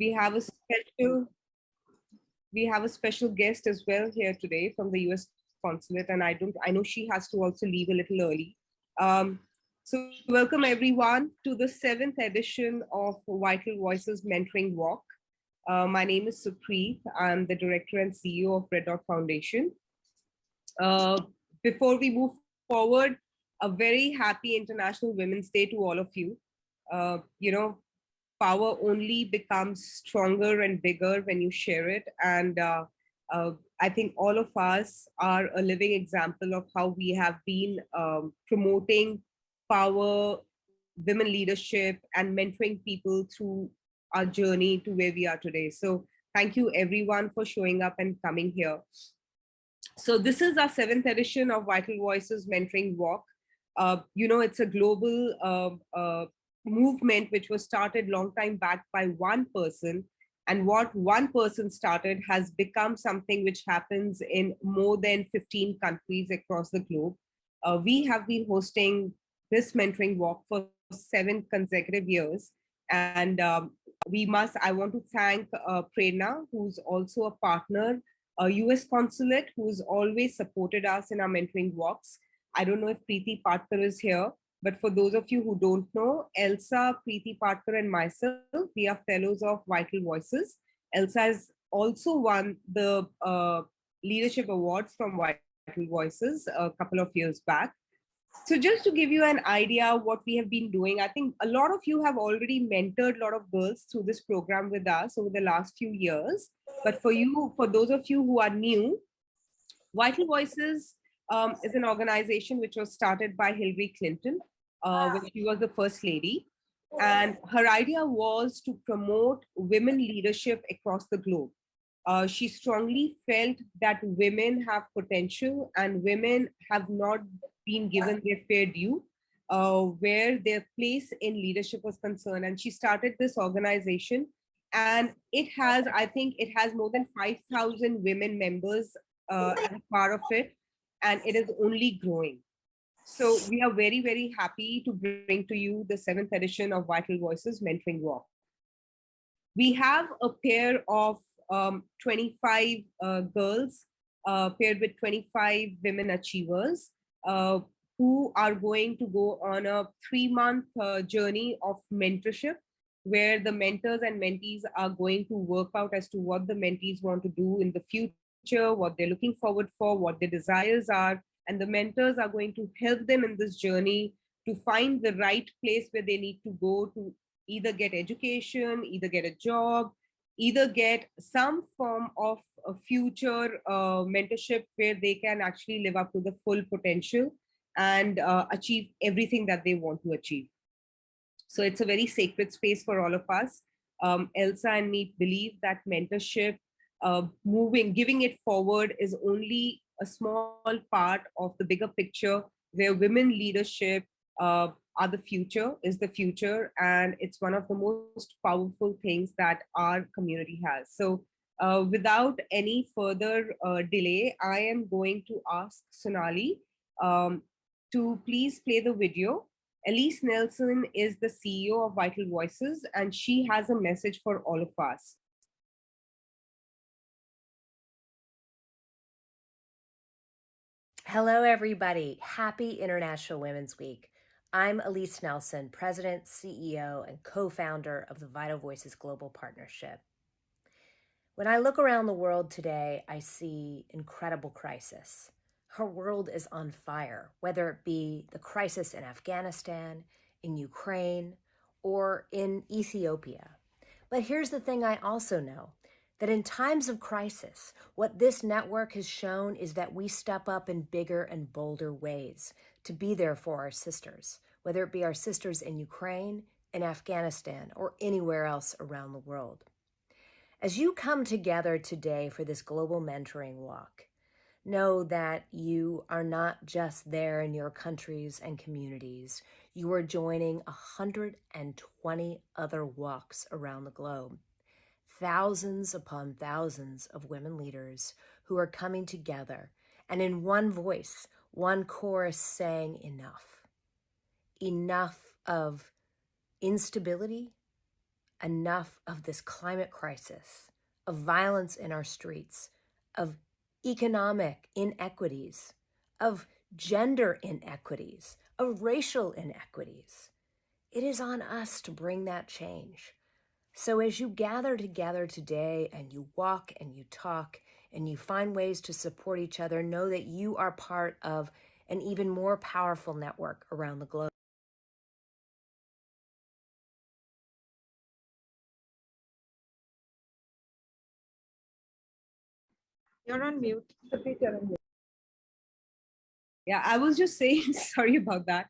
we have a special we have a special guest as well here today from the US consulate, and I know she has to also leave a little early. So welcome everyone to the seventh edition of Vital Voices Mentoring Walk. My name is Supreet. I'm the director and CEO of Red Dot Foundation. Uh, Before we move forward, a very happy International Women's Day to all of you. You know, power only becomes stronger and bigger when you share it. And I think all of us are a living example of how we have been promoting power, women leadership, and mentoring people through our journey to where we are today. So thank you everyone for showing up and coming here. So this is our seventh edition of Vital Voices Mentoring Walk. It's a global movement which was started long time back by one person. And what one person started has become something which happens in more than 15 countries across the globe. We have been hosting this mentoring walk for 7 consecutive years. And I want to thank Prerna, who's also a partner, a US consulate who's always supported us in our mentoring walks. I don't know if Preeti Patkar is here, but for those of you who don't know, Elsa, Preeti Patkar, and myself, we are fellows of Vital Voices. Elsa has also won the leadership awards from Vital Voices a couple of years back. So just to give you an idea of what we have been doing, I think a lot of you have already mentored a lot of girls through this program with us over the last few years. But for those of you who are new, Vital Voices is an organization which was started by Hillary Clinton when she was the first lady. And her idea was to promote women leadership across the globe. She strongly felt that women have potential and women have not been given their fair due where their place in leadership was concerned. And she started this organization, and I think it has more than 5,000 women members as part of it, and it is only growing. So we are very, very happy to bring to you the 7th edition of Vital Voices Mentoring Walk. We have a pair of 25 girls paired with 25 women achievers who are going to go on a 3-month journey of mentorship, where the mentors and mentees are going to work out as to what the mentees want to do in the future, what they're looking forward for, what their desires are. And the mentors are going to help them in this journey to find the right place where they need to go to either get education, either get a job, either get some form of a future mentorship where they can actually live up to the full potential and achieve everything that they want to achieve. So it's a very sacred space for all of us. Elsa and me believe that mentorship, giving it forward is only a small part of the bigger picture where women leadership are the future, is the future, and it's one of the most powerful things that our community has. So without any further delay, I am going to ask Sonali to please play the video. Elise Nelson is the CEO of Vital Voices, and she has a message for all of us. Hello, everybody. Happy International Women's Week. I'm Elise Nelson, President, CEO, and co-founder of the Vital Voices Global Partnership. When I look around the world today, I see incredible crisis. Our world is on fire, whether it be the crisis in Afghanistan, in Ukraine, or in Ethiopia. But here's the thing I also know, that in times of crisis, what this network has shown is that we step up in bigger and bolder ways to be there for our sisters, whether it be our sisters in Ukraine, in Afghanistan, or anywhere else around the world. As you come together today for this global mentoring walk, know that you are not just there in your countries and communities. You are joining 120 other walks around the globe. Thousands upon thousands of women leaders who are coming together and in one voice, one chorus saying enough. Enough of instability, enough of this climate crisis, of violence in our streets, of economic inequities, of gender inequities, of racial inequities. It is on us to bring that change. So as you gather together today and you walk and you talk and you find ways to support each other, know that you are part of an even more powerful network around the globe. You're on mute. Yeah, I was just saying, sorry about that.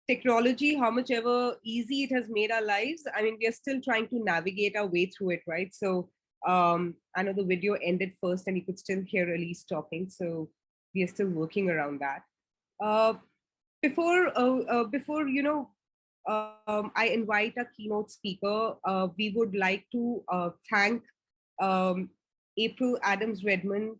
Technology, how much ever easy it has made our lives, I mean, we are still trying to navigate our way through it, right? So I know the video ended first and you could still hear Elise talking. So we are still working around that. Uh, before I invite a keynote speaker, we would like to thank um, April Adams Redmond,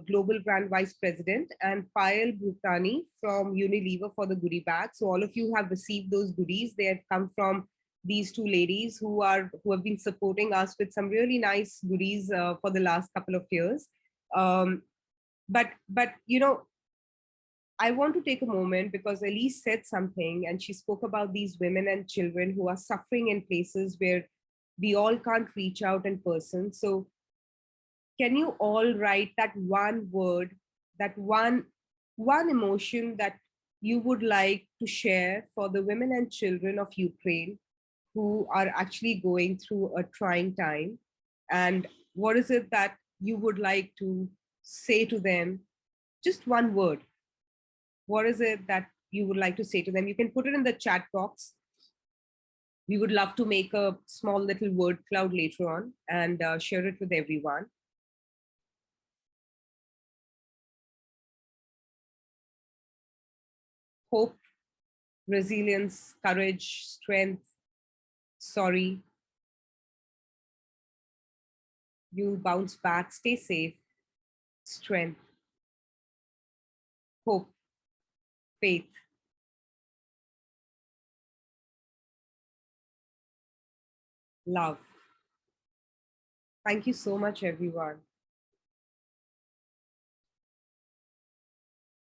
Global Brand Vice President, and Payal Bhutani from Unilever for the goodie bag. So all of you have received those goodies. They have come from these two ladies who have been supporting us with some really nice goodies for the last couple of years. But I want to take a moment because Elise said something and she spoke about these women and children who are suffering in places where we all can't reach out in person. So can you all write that one word, that one emotion that you would like to share for the women and children of Ukraine who are actually going through a trying time? And what is it that you would like to say to them? Just one word. What is it that you would like to say to them? You can put it in the chat box. We would love to make a small little word cloud later on and share it with everyone. Hope, resilience, courage, strength, sorry. You'll bounce back, stay safe, strength, hope, faith, love. Thank you so much, everyone.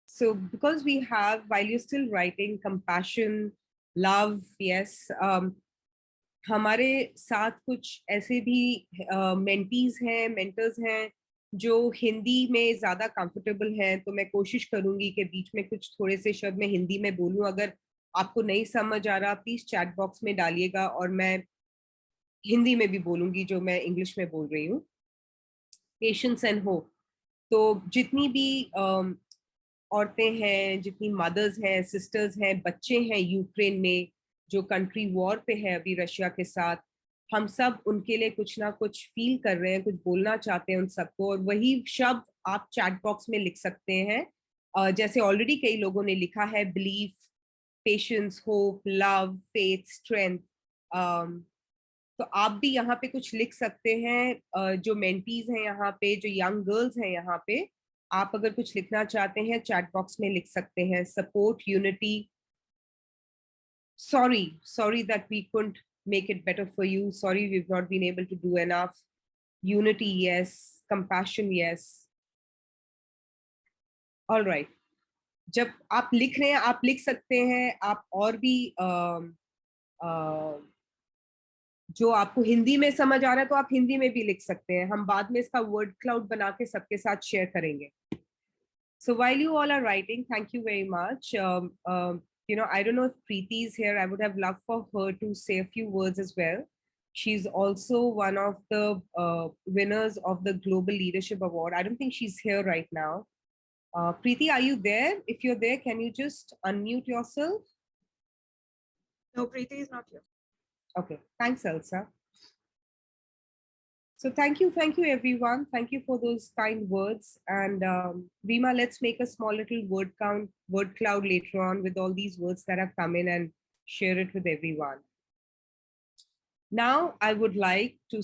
So, because we have, while you're still writing, compassion, love, yes, हमारे साथ कुछ ऐसे भी mentees हैं mentors हैं जो हिंदी में ज़्यादा कंफर्टेबल हैं, तो मैं कोशिश करूंगी कि बीच में कुछ थोड़े से शब्द मैं हिंदी में बोलूं. अगर आपको नहीं समझ आ रहा प्लीज चैट बॉक्स में डालिएगा और मैं हिंदी में भी बोलूंगी जो मैं इंग्लिश में बोल रही हूँ. Patience and hope. तो जितनी भी औरतें हैं, जितनी मदर्स हैं, सिस्टर्स हैं, बच्चे हैं यूक्रेन में जो कंट्री वॉर पे है अभी रशिया के साथ, हम सब उनके लिए कुछ ना कुछ फील कर रहे हैं, कुछ बोलना चाहते हैं उन सबको. और वही शब्द आप चैट बॉक्स में लिख सकते हैं. जैसे ऑलरेडी कई लोगों ने लिखा है, belief, patience, hope, love, faith, strength. तो आप भी यहाँ पे कुछ लिख सकते हैं. जो मेंटीज हैं यहाँ पे, जो यंग गर्ल्स हैं यहाँ पे, आप अगर कुछ लिखना चाहते हैं चैट बॉक्स में लिख सकते हैं. Support, unity, sorry that we couldn't make it better for you, sorry we've not been able to do enough. Unity, yes. Compassion, yes. All right. जब आप लिख रहे हैं आप लिख सकते हैं. आप और भी जो आपको हिंदी में समझ आ रहा है तो आप हिंदी में भी लिख सकते हैं. हम बाद में इसका वर्ड क्लाउड बना के सबके साथ शेयर करेंगे. So while you all are writing, thank you very much. I don't know if Preeti is here. I would have loved for her to say a few words as well. She's also one of the winners of the Global Leadership Award. I don't think she's here right now. Preeti, are you there? If you're there, can you just unmute yourself? No, Preeti is not here. Okay, thanks, Elsa. So thank you everyone. Thank you for those kind words. And Rima, let's make a small little word cloud later on with all these words that have come in and share it with everyone. Now, I would like to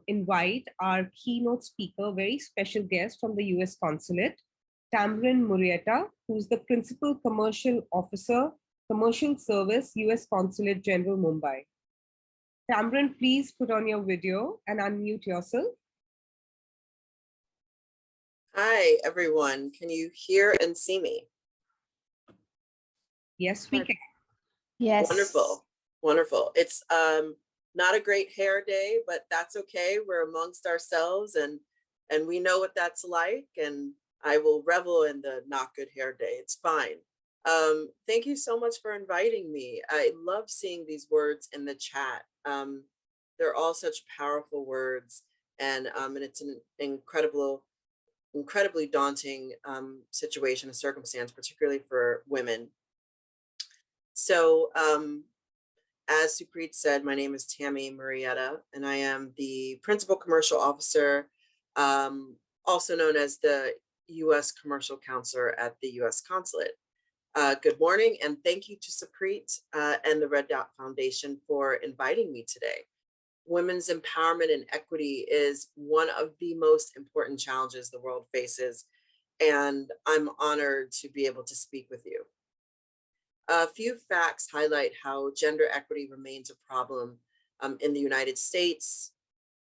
invite our keynote speaker, very special guest from the US Consulate, Tamrin Murrieta, who's the Principal Commercial Officer, Commercial Service, US Consulate General, Mumbai. Cameron, please put on your video and unmute yourself. Hi, everyone. Can you hear and see me? Yes, we can. Yes. Wonderful. Wonderful. It's not a great hair day, but that's okay. We're amongst ourselves and we know what that's like, and I will revel in the not good hair day. It's fine. Thank you so much for inviting me. I love seeing these words in the chat. They're all such powerful words, and it's an incredibly daunting situation and circumstance, particularly for women. So as Supreet said, my name is Tammy Marietta, and I am the Principal Commercial Officer, also known as the U.S. Commercial Counselor at the U.S. Consulate. Good morning, and thank you to Supreet and the Red Dot Foundation for inviting me today. Women's empowerment and equity is one of the most important challenges the world faces, and I'm honored to be able to speak with you. A few facts highlight how gender equity remains a problem in the United States,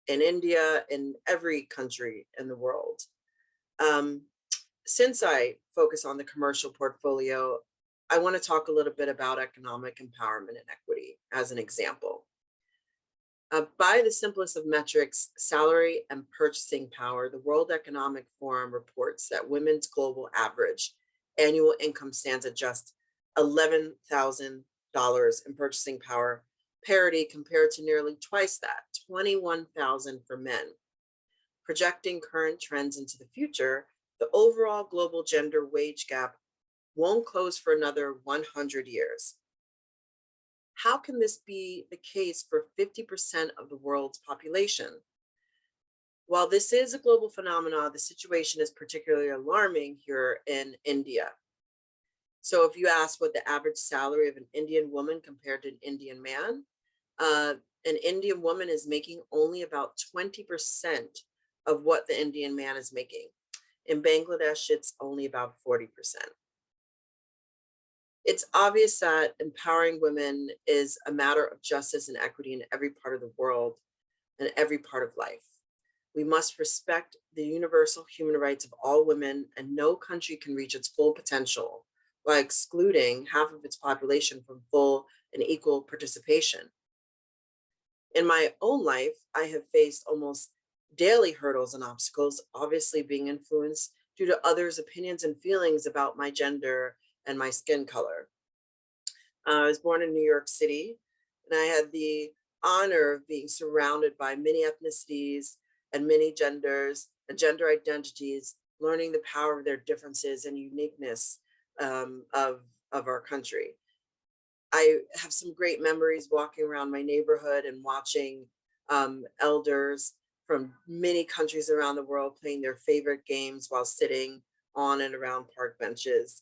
in India, in every country in the world. Since I focus on the commercial portfolio, I want to talk a little bit about economic empowerment and equity as an example. By the simplest of metrics, salary and purchasing power, the World Economic Forum reports that women's global average annual income stands at just $11,000 in purchasing power parity, compared to nearly twice that, $21,000 for men. Projecting current trends into the future, the overall global gender wage gap won't close for another 100 years. How can this be the case for 50% of the world's population? While this is a global phenomenon, the situation is particularly alarming here in India. So if you ask what the average salary of an Indian woman compared to an Indian man, an Indian woman is making only about 20% of what the Indian man is making. In Bangladesh, it's only about 40%. It's obvious that empowering women is a matter of justice and equity in every part of the world and every part of life. We must respect the universal human rights of all women, and no country can reach its full potential by excluding half of its population from full and equal participation. In my own life, I have faced almost daily hurdles and obstacles, obviously being influenced due to others' opinions and feelings about my gender and my skin color. I was born in New York City, and I had the honor of being surrounded by many ethnicities and many genders and gender identities, learning the power of their differences and uniqueness of our country. I have some great memories walking around my neighborhood and watching elders from many countries around the world playing their favorite games while sitting on and around park benches.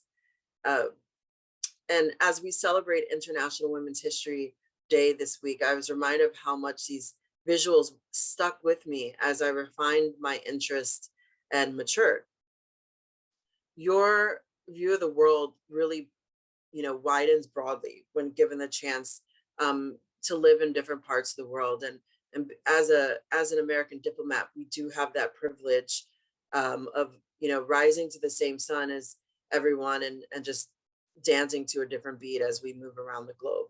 And as we celebrate International Women's History Day this week, I was reminded of how much these visuals stuck with me as I refined my interest and matured. Your view of the world really, widens broadly when given the chance to live in different parts of the world. And as an American diplomat, we do have that privilege of rising to the same sun as everyone and just dancing to a different beat as we move around the globe.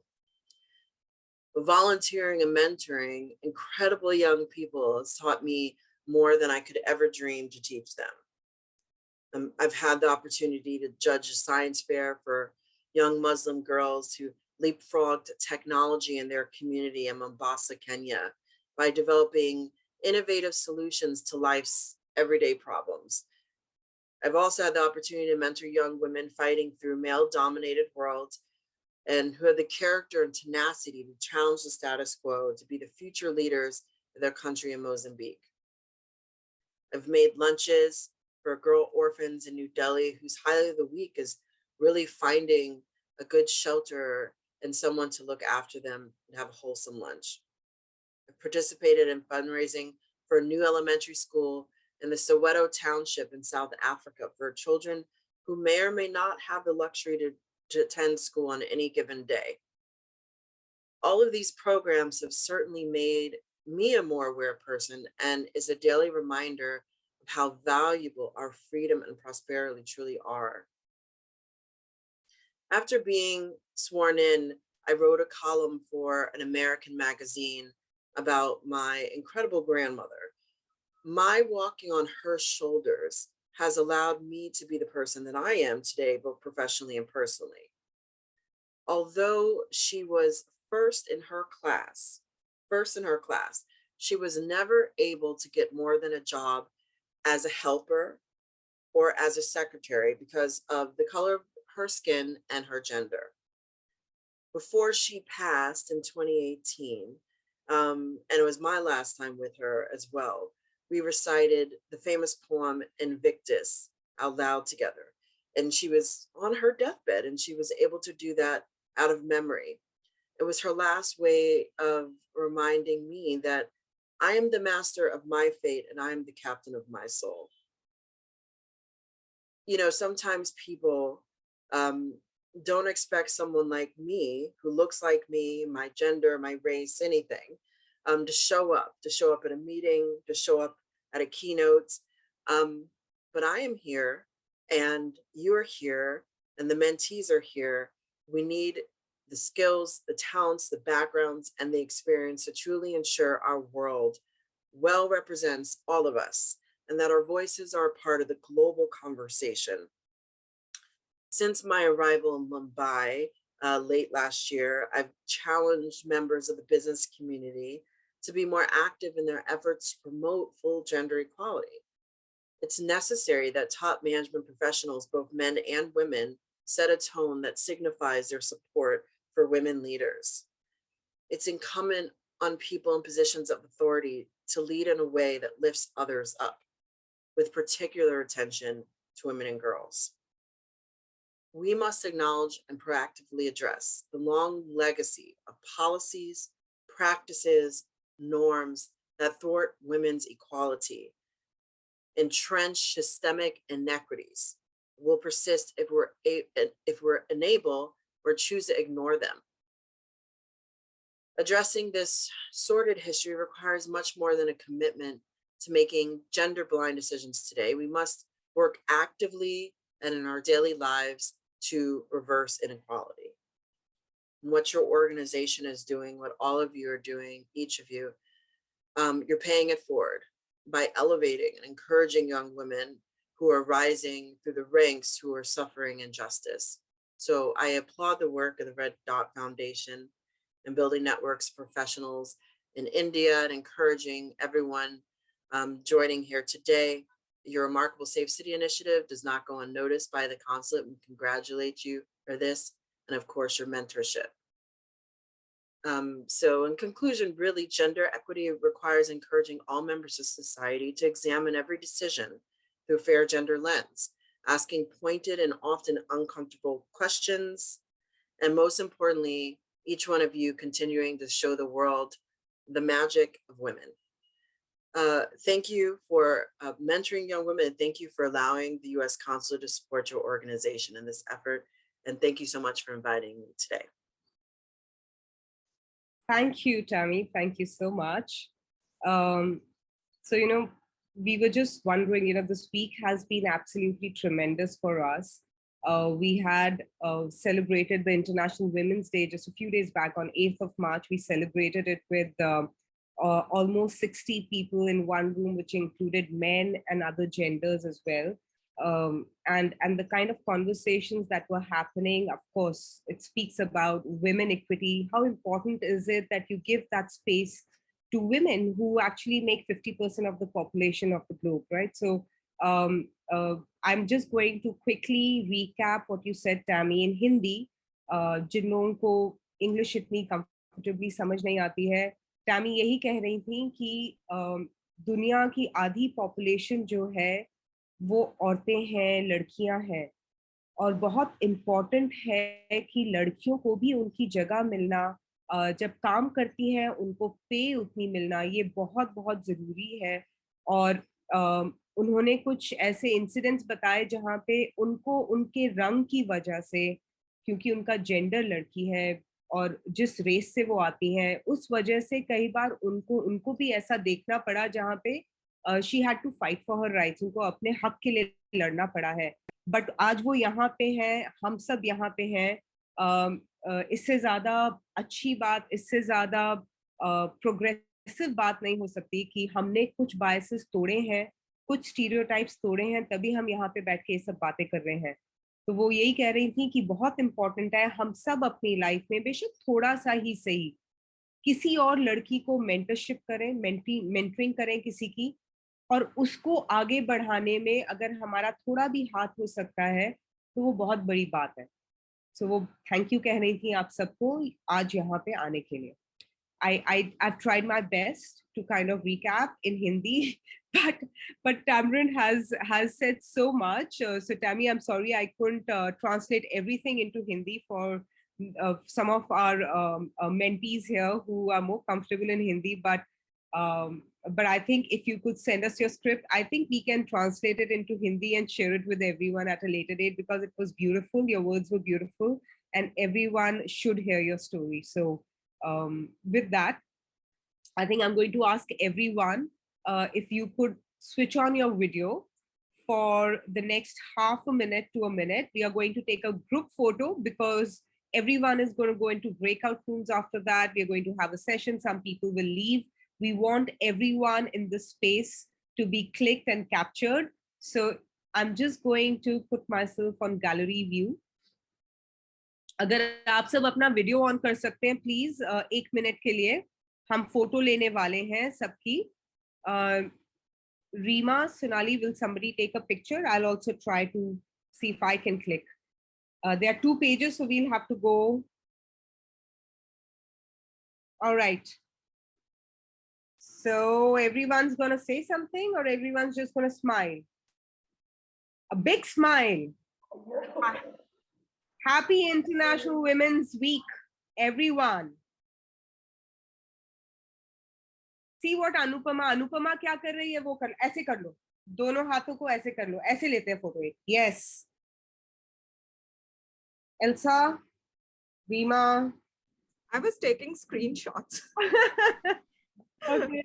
Volunteering and mentoring incredible young people has taught me more than I could ever dream to teach them. I've had the opportunity to judge a science fair for young Muslim girls who leapfrogged technology in their community in Mombasa, Kenya, by developing innovative solutions to life's everyday problems. I've also had the opportunity to mentor young women fighting through male-dominated worlds and who have the character and tenacity to challenge the status quo to be the future leaders of their country in Mozambique. I've made lunches for girl orphans in New Delhi whose highlight of the week is really finding a good shelter and someone to look after them and have a wholesome lunch. I've participated in fundraising for a new elementary school in the Soweto township in South Africa for children who may or may not have the luxury to attend school on any given day. All of these programs have certainly made me a more aware person and is a daily reminder of how valuable our freedom and prosperity truly are. After being sworn in, I wrote a column for an American magazine about my incredible grandmother. My walking on her shoulders has allowed me to be the person that I am today, both professionally and personally. Although she was first in her class, she was never able to get more than a job as a helper or as a secretary because of the color of her skin and her gender. Before she passed in 2018, and it was my last time with her as well, we recited the famous poem Invictus out loud together. And she was on her deathbed and she was able to do that out of memory. It was her last way of reminding me that I am the master of my fate and I am the captain of my soul. You know, sometimes people um, don't expect someone like me, who looks like me, my gender, my race, anything, to show up at a meeting, to show up at a keynote. But I am here and you're here and the mentees are here. We need the skills, the talents, the backgrounds, and the experience to truly ensure our world well represents all of us and that our voices are a part of the global conversation. Since my arrival in Mumbai late last year, I've challenged members of the business community to be more active in their efforts to promote full gender equality. It's necessary that top management professionals, both men and women, set a tone that signifies their support for women leaders. It's incumbent on people in positions of authority to lead in a way that lifts others up, with particular attention to women and girls. We must acknowledge and proactively address the long legacy of policies, practices, norms that thwart women's equality. Entrenched systemic inequities will persist if we're unable or choose to ignore them. Addressing this sordid history requires much more than a commitment to making gender-blind decisions today. We must work actively and in our daily lives to reverse inequality. And what your organization is doing, what all of you are doing, each of you, you're paying it forward by elevating and encouraging young women who are rising through the ranks, who are suffering injustice. So I applaud the work of the Red Dot Foundation and building networks of professionals in India and encouraging everyone joining here today. Your Remarkable Safe City initiative does not go unnoticed by the consulate. We congratulate you for this, and of course, your mentorship. So in conclusion, really, gender equity requires encouraging all members of society to examine every decision through a fair gender lens, asking pointed and often uncomfortable questions, and most importantly, each one of you continuing to show the world the magic of women. Thank you for mentoring young women. And thank you for allowing the U.S. Consulate to support your organization in this effort. And thank you so much for inviting me today. Thank you, Tammy. Thank you so much. So, we were just wondering, this week has been absolutely tremendous for us. We had celebrated the International Women's Day just a few days back on 8th of March. We celebrated it with almost 60 people in one room, which included men and other genders as well. And the kind of conversations that were happening, of course, it speaks about women equity. How important is it that you give that space to women who actually make 50% of the population of the globe, right? So I'm just going to quickly recap what you said, Tammy, in Hindi. जिन लोगों को English इतनी comfortably समझ नहीं आती है, Tammy यही कह रही थी कि दुनिया की आधी पॉपुलेशन जो है वो औरतें हैं, लड़कियां हैं, और बहुत इम्पोर्टेंट है कि लड़कियों को भी उनकी जगह मिलना, जब काम करती हैं उनको पे उतनी मिलना, ये बहुत बहुत ज़रूरी है। और उन्होंने कुछ ऐसे इंसिडेंट्स बताए जहाँ पे उनको उनके रंग की वजह से, क्योंकि उनका जेंडर लड़की है, और जिस रेस से वो आती हैं, उस वजह से कई बार उनको भी ऐसा देखना पड़ा जहाँ पे she had to fight for her rights, उनको अपने हक के लिए लड़ना पड़ा है। बट आज वो यहाँ पे हैं, हम सब यहाँ पे हैं। इससे ज्यादा अच्छी बात, इससे ज्यादा प्रोग्रेसिव बात नहीं हो सकती कि हमने कुछ बायसेस तोड़े हैं, कुछ स्टीरियोटाइप्स तोड़े हैं, तभी हम यहाँ पे बैठ के ये सब बातें कर रहे हैं। तो वो यही कह रही थी कि बहुत इंपॉर्टेंट है हम सब अपनी लाइफ में बेशक थोड़ा सा ही सही किसी और लड़की को मेंटरशिप करें, मेंटरिंग करें किसी की, और उसको आगे बढ़ाने में अगर हमारा थोड़ा भी हाथ हो सकता है तो वो बहुत बड़ी बात है। सो वो थैंक यू कह रही थी आप सबको आज यहाँ पे आने के लिए। I've tried my best to kind of recap in Hindi, but Tamron has said so much. So Tammy, I'm sorry I couldn't translate everything into Hindi for some of our mentees here who are more comfortable in Hindi. But I think if you could send us your script, I think we can translate it into Hindi and share it with everyone at a later date, because it was beautiful. Your words were beautiful, and everyone should hear your story. So with that, I think I'm going to ask everyone if you could switch on your video for the next half a minute to a minute. We are going to take a group photo because everyone is going to go into breakout rooms after that. We are going to have a session. Some people will leave. We want everyone in the space to be clicked and captured. So I'm just going to put myself on gallery view. अगर आप सब अपना video on कर सकते हैं please, 1 minute के लिए हम फोटो लेने वाले हैं सबकी। Reema, Sonali, will somebody take a picture? I'll also try to see if I can click. There are 2 pages, so we'll have to go. All right. So everyone's gonna say something, or everyone's just gonna smile? A big smile. Happy International Women's Week, everyone. See what Anupama क्या कर रही है वो कर, ऐसे कर लो, दोनों हाथों को ऐसे कर लो, ऐसे लेते हैं फोटो एक। Yes. Elsa, Rima. I was taking screenshots. Okay.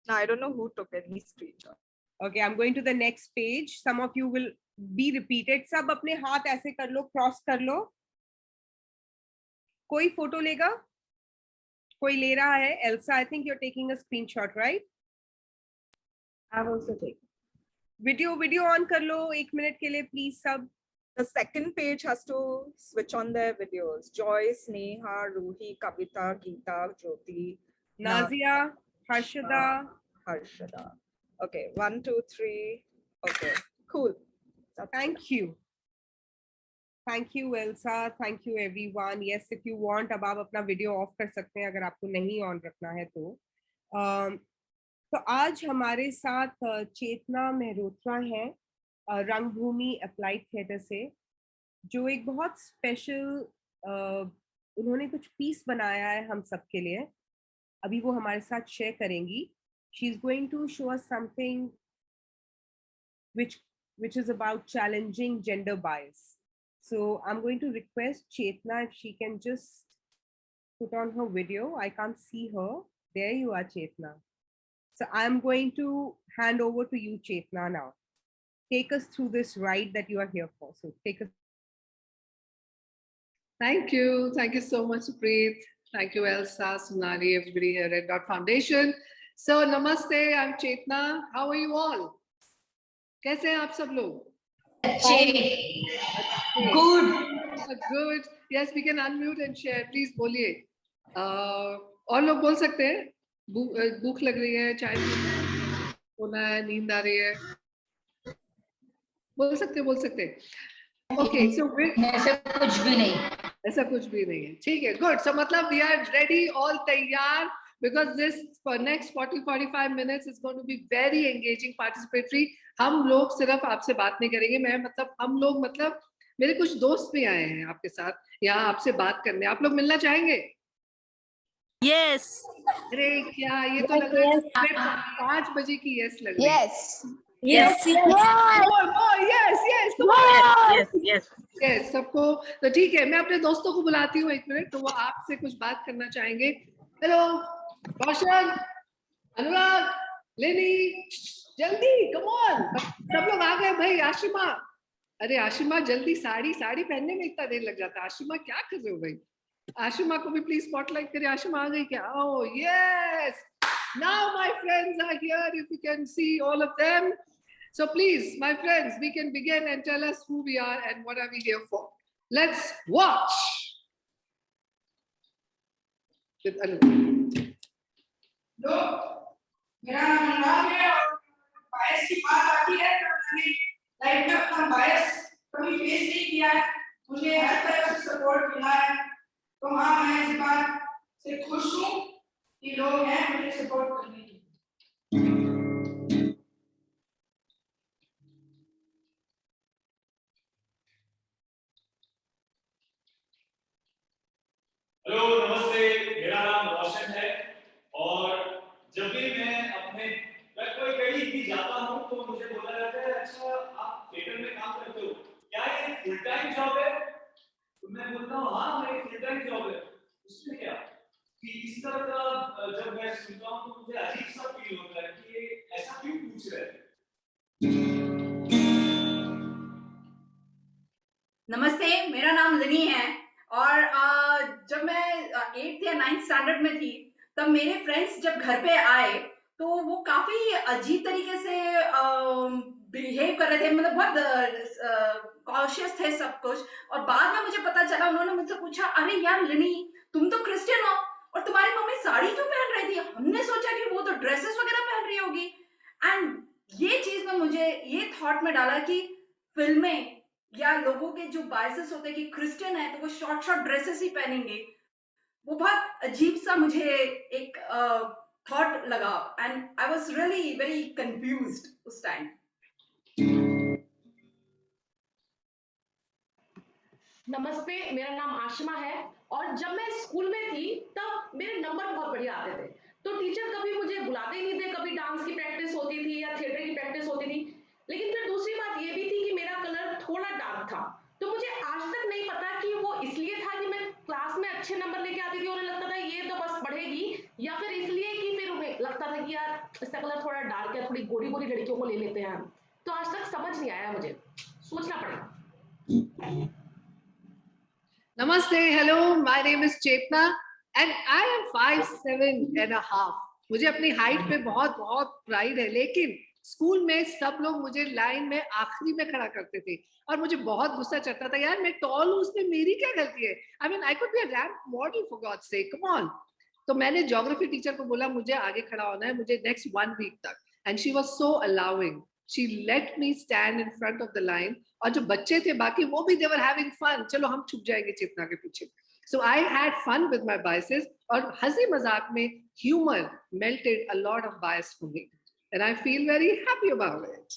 Now, I don't know who took any screenshot. Okay, I'm going to the next page. Some of you will be repeated. सब अपने हाथ ऐसे कर लो, क्रॉस कर लो। कोई photo लेगा? कोई ले रहा है? Elsa, I think you're taking a screenshot, right? I've also taken. Video on कर लो 1 मिनट के लिए प्लीज सब। The second page has to switch on their videos. Joyce, Neha, Ruhi, Kavita, Geeta, Jyoti, Nazia, Harshada, Harshada. Okay, 1, 2, 3. Okay, cool. Thank you. Thank you, Elsa. Thank you, everyone. Yes, if you want, अब आप अपना video of कर सकते हैं अगर आपको नहीं on रखना है तो। तो आज हमारे साथ चेतना मेहरोत्रा है रंगभूमि अप्लाइड थिएटर से, जो एक बहुत स्पेशल, उन्होंने कुछ पीस बनाया है हम सबके लिए। अभी वो हमारे साथ शेयर करेंगी। She is going to show us something which is about challenging gender bias. So I'm going to request Chetna if she can just put on her video. I can't see her. There you are, Chetna. So I'm going to hand over to you, Chetna, now. Take us through this ride that you are here for. So take us. Thank you. Thank you so much, Preet. Thank you, Elsa, Sonali, everybody here at Dot Foundation. So namaste, I'm Chetna. How are you all? कैसे हैं आप सब लोग? Good. Yes, we can unmute and share. Please बोलिए। और लोग बोल सकते हैं? भूख लग रही है, चाय होना है, नींद आ रही है, बोल सकते। Okay, so ऐसा कुछ भी नहीं है। ठीक है, good. So मतलब we are ready, all तैयार, because this for next 40-45 minutes is going to be very engaging, participatory. हम लोग सिर्फ आपसे बात नहीं करेंगे, हम लोग मेरे कुछ दोस्त भी आए हैं आपके साथ यहाँ आपसे बात करने। आप लोग मिलना चाहेंगे? Yes. अरे क्या ये तो लग रहा है 5 बजे की यस लग रही है। Yes, yes. More, yes, come on. Yes, सबको तो ठीक है, मैं अपने दोस्तों को बुलाती हूँ 1 मिनट, तो वो आपसे कुछ बात करना चाहेंगे. हेलो रोशन, अनुराग, लेनी, जल्दी कम ऑन, सब लोग आ गए भाई. आशिमा, अरे आशिमा जल्दी, साड़ी पहनने में इतना देर लग जाता है. आशिमा क्या कर रहे हो भाई? आशिमा को भी प्लीज स्पॉटलाइट करिए. आशिमा आ गई क्या? Oh yes, now my friends are here, if you can see all of them. So please, my friends, we can begin and tell us who we are and what are we here for. Let's watch. लोग, मेरा नाम अनुराग है और बायस की बात आती है तो मैंने लाइफ में अपना बायस कभी फेस नहीं किया है. मुझे हर तरफ से सपोर्ट मिला है. तो हाँ, मैं इस बात से खुश हूँ कि लोग हैं मुझे सपोर्ट करने के लिए. हेलो नमस्ते, मेरा नाम रोशन है और जब भी मैं कोई कहीं भी जाता हूँ तो मुझे बोला जाता है अच्छा आप थिएटर में काम करते हो, क्या ये फुल टाइम जॉब है? तो मैं बोलता हूँ हाँ मेरी फुल टाइम जॉब है. उसमें क्या कि इस तरह का जब मैं सुनता हूँ तो मुझे अजीब सा फील होता है कि ये ऐसा क्यों पूछ रहे हैं. नमस्ते, मेरा नाम लिनी है और जब मैं 8th या 9th स्टैंडर्ड में थी तब मेरे फ्रेंड्स जब घर पे आए तो वो काफी अजीब तरीके से बिहेव कर रहे थे. मतलब बहुत कॉशियस थे सब कुछ. और बाद में मुझे पता चला, उन्होंने मुझसे पूछा अरे यार लिनी, तुम तो क्रिश्चियन हो और तुम्हारी मम्मी साड़ी क्यों पहन रही थी? हमने सोचा कि वो तो ड्रेसेस वगैरह पहन रही होगी. एंड ये चीज ने मुझे ये थॉट में डाला कि फिल्में या लोगों के जो बायसेस होते हैं कि क्रिश्चियन है तो वो शॉर्ट ड्रेसेस ही पहनेंगे. वो बहुत अजीब सा मुझे एक थॉट लगा and I was really very confused उस टाइम. नमस्ते, मेरा नाम आशिमा है और जब मैं स्कूल में थी तब मेरे नंबर बहुत बढ़िया आते थे. तो टीचर कभी मुझे बुलाते ही नहीं थे. कभी डांस की प्रैक्टिस होती थी या थिएटर की प्रैक्टिस होती थी. लेकिन फिर दूसरी बात ये भी थी कि मेरा कलर थोड़ा डार्क था. तो मुझे आज तक नहीं पता कि वो इसलिए था कि मैं क्लास में अच्छे नंबर लेके आती थी और उन्हें लगता था ये तो बस पढ़ेगी, या फिर इसलिए कि फिर उन्हें लगता था कि यार इसका कलर थोड़ा डार्क है, थोड़ी गोरी गोरी लड़कियों को ले लेते हैं हम. तो आज तक समझ नहीं आया, मुझे सोचना पड़ेगा. Namaste, hello, my name is Chetna and I am 5'7.5". मुझे अपनी हाइट पे बहुत प्राइड है, लेकिन स्कूल में सब लोग मुझे लाइन में आखिरी में खड़ा करते थे और मुझे बहुत गुस्सा चढ़ता था. यार मैं टॉल हूँ, उसमें मेरी क्या गलती है? I mean I could be a ramp model for God sake, come on. तो मैंने ज्योग्राफी टीचर को बोला मुझे आगे खड़ा होना है, मुझे नेक्स्ट 1 वीक तक. And she was so allowing. She let me stand in front of the line. और जो बच्चे थे बाकी वो भी they were having fun. चलो हम छुप जाएंगे चेतना के पीछे. So I had fun with my biases और हंसी मजाक में humor melted a lot of bias for me. And I feel very happy about it.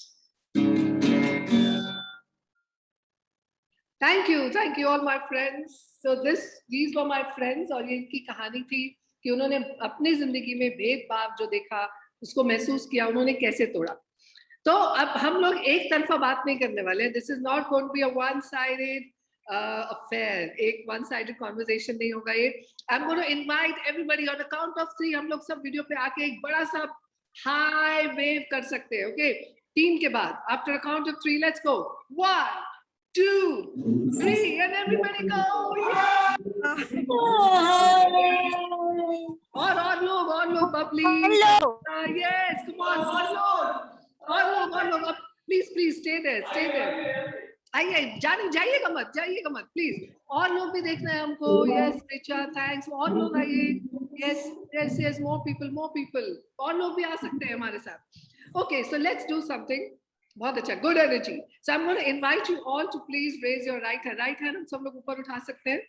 Thank you all my friends. So these were my friends और ये इनकी कहानी थी कि उन्होंने अपनी जिंदगी में भेदभाव जो देखा, उसको महसूस किया, उन्होंने कैसे तोड़ा. तो अब हम लोग एक तरफा बात नहीं करने वाले. This is not going to be a one sided affair. एक वन साइडेड कॉन्वर्सेशन नहीं होगा ये. I am going to invite everybody on the count of 3. हम लोग सब वीडियो पे आके एक बड़ा सा हाई वेव कर सकते हैं. ओके, 3 के बाद after a count of 3 let's go. 1 2 3 and everybody go. और लोग बबली. Yes, come on, और लोग अब प्लीज stay there. आइए, जाइएगा मत प्लीज. और लोग भी देखना है हमको. Yes Richa, thanks. और लोग आइए. Yes more people. और लोग भी आ सकते हैं हमारे साथ. Okay, so let's do something. बहुत अच्छा, good energy. So I'm going to invite you all to please raise your right hand. हम सब लोग ऊपर उठा सकते हैं.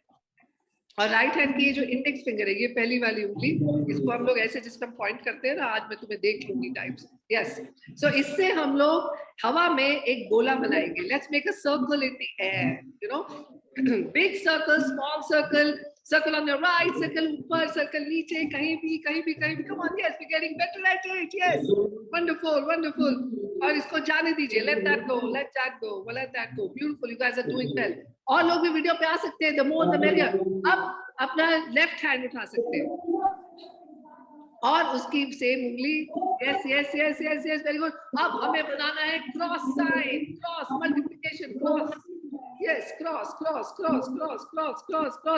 और राइट हैंड की ये जो इंडेक्स फिंगर है, ये पहली वाली उंगली, इसको हम लोग ऐसे जिस पर पॉइंट करते हैं ना, आज मैं तुम्हें देख लूंगी टाइप्स. यस. सो इससे हम लोग हवा में एक गोला बनाएंगे. Let's make a circle in the air, you know. Big circle, small circle, circle on your right, circle ऊपर, circle नीचे, कहीं भी. Come on, yes, we're getting better at it. Yes, wonderful, wonderful. और इसको जाने दीजिए. Let that go, let that go, let that go. Beautiful, you guys are doing well. और लोग भी वीडियो पे आ सकते हैं. The more the merrier. अब अपना left hand उठा सकते हैं. और उसकी सेम उंगली. Yes, yes, yes, yes, yes, very good. अब हमें बनाना है cross sign, cross multiplication, cross. Yes, cross.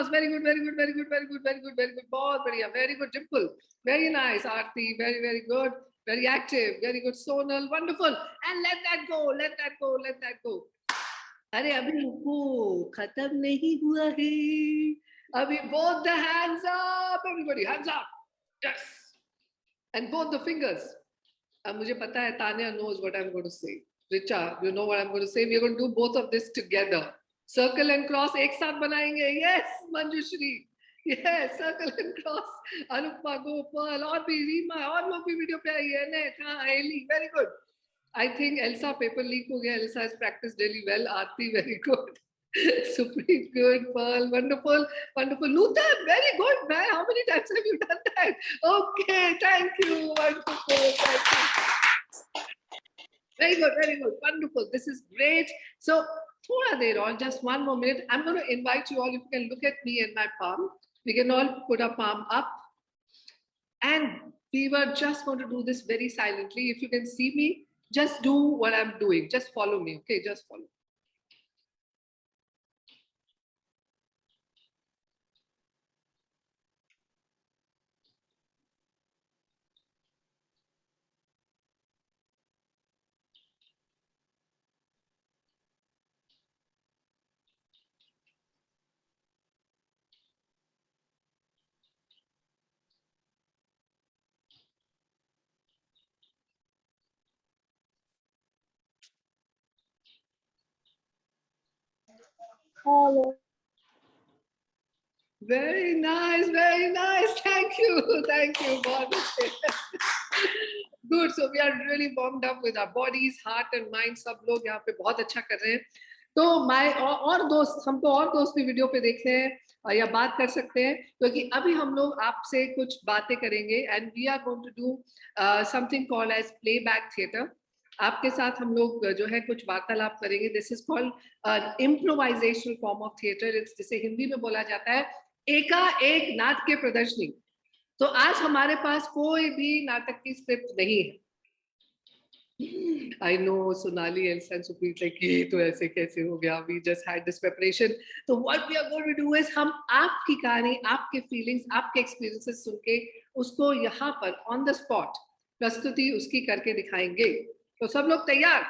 Very good. बहुत बढ़िया. Very good, Dimple. Very nice, Aarti. Very good. Very active. Very good, Sonal. Wonderful. And let that go. अरे अभी रुको, खत्म नहीं हुआ है. अभी both the hands up. Everybody, hands up. Yes. And both the fingers. अब मुझे पता है Tanya knows what I'm going to say. Richa, you know what I'm going to say. We're going to do both of this together. Circle and cross एक साथ बनाएंगे. Yes, Manjushri. Yes, circle and cross. Anupma, Gopal, और भी रीमा, और लोग भी video पे आई है. नेट, हाँ, Ellie, very good. I think Elsa paper leak हो गया. Elsa has practiced really well. Aarti, very good. Supreet, good. Pearl, wonderful. Nutan, very good, man. How many times have you done that? Okay, thank you. Wonderful, thank you. Very good. Wonderful. This is great. So, thoda der on, just 1 more minute. I'm going to invite you all, if you can look at me and my palm. We can all put our palm up. And we were just going to do this very silently. If you can see me, just do what I'm doing. Just follow me, okay? Just follow. Hello. Very nice. Thank you. Good. So we are really warmed up with our bodies, heart and mind. सब लोग यहाँ पे बहुत अच्छा कर रहे हैं. तो और दोस्त, हमको और दोस्त भी वीडियो पे देखते हैं या बात कर सकते हैं, क्योंकि अभी हम लोग आपसे कुछ बातें करेंगे. And we are going to do something called as playback theatre. आपके साथ हम लोग जो है कुछ वार्तालाप करेंगे. This is called improvisational form of theatre. जिसे हिंदी में बोला जाता है एकाएक नाट्य प्रदर्शनी. तो आज हमारे पास कोई भी नाटक की स्क्रिप्ट नहीं है. I know Sonali and Supreet like ये तो ऐसे कैसे हो गया. We just had this preparation. So what we are going to do is हम आपकी कहानी, आपके feelings, आपके experiences सुन के उसको यहाँ पर on the spot प्रस्तुति उसकी करके दिखाएंगे. तो सब लोग तैयार?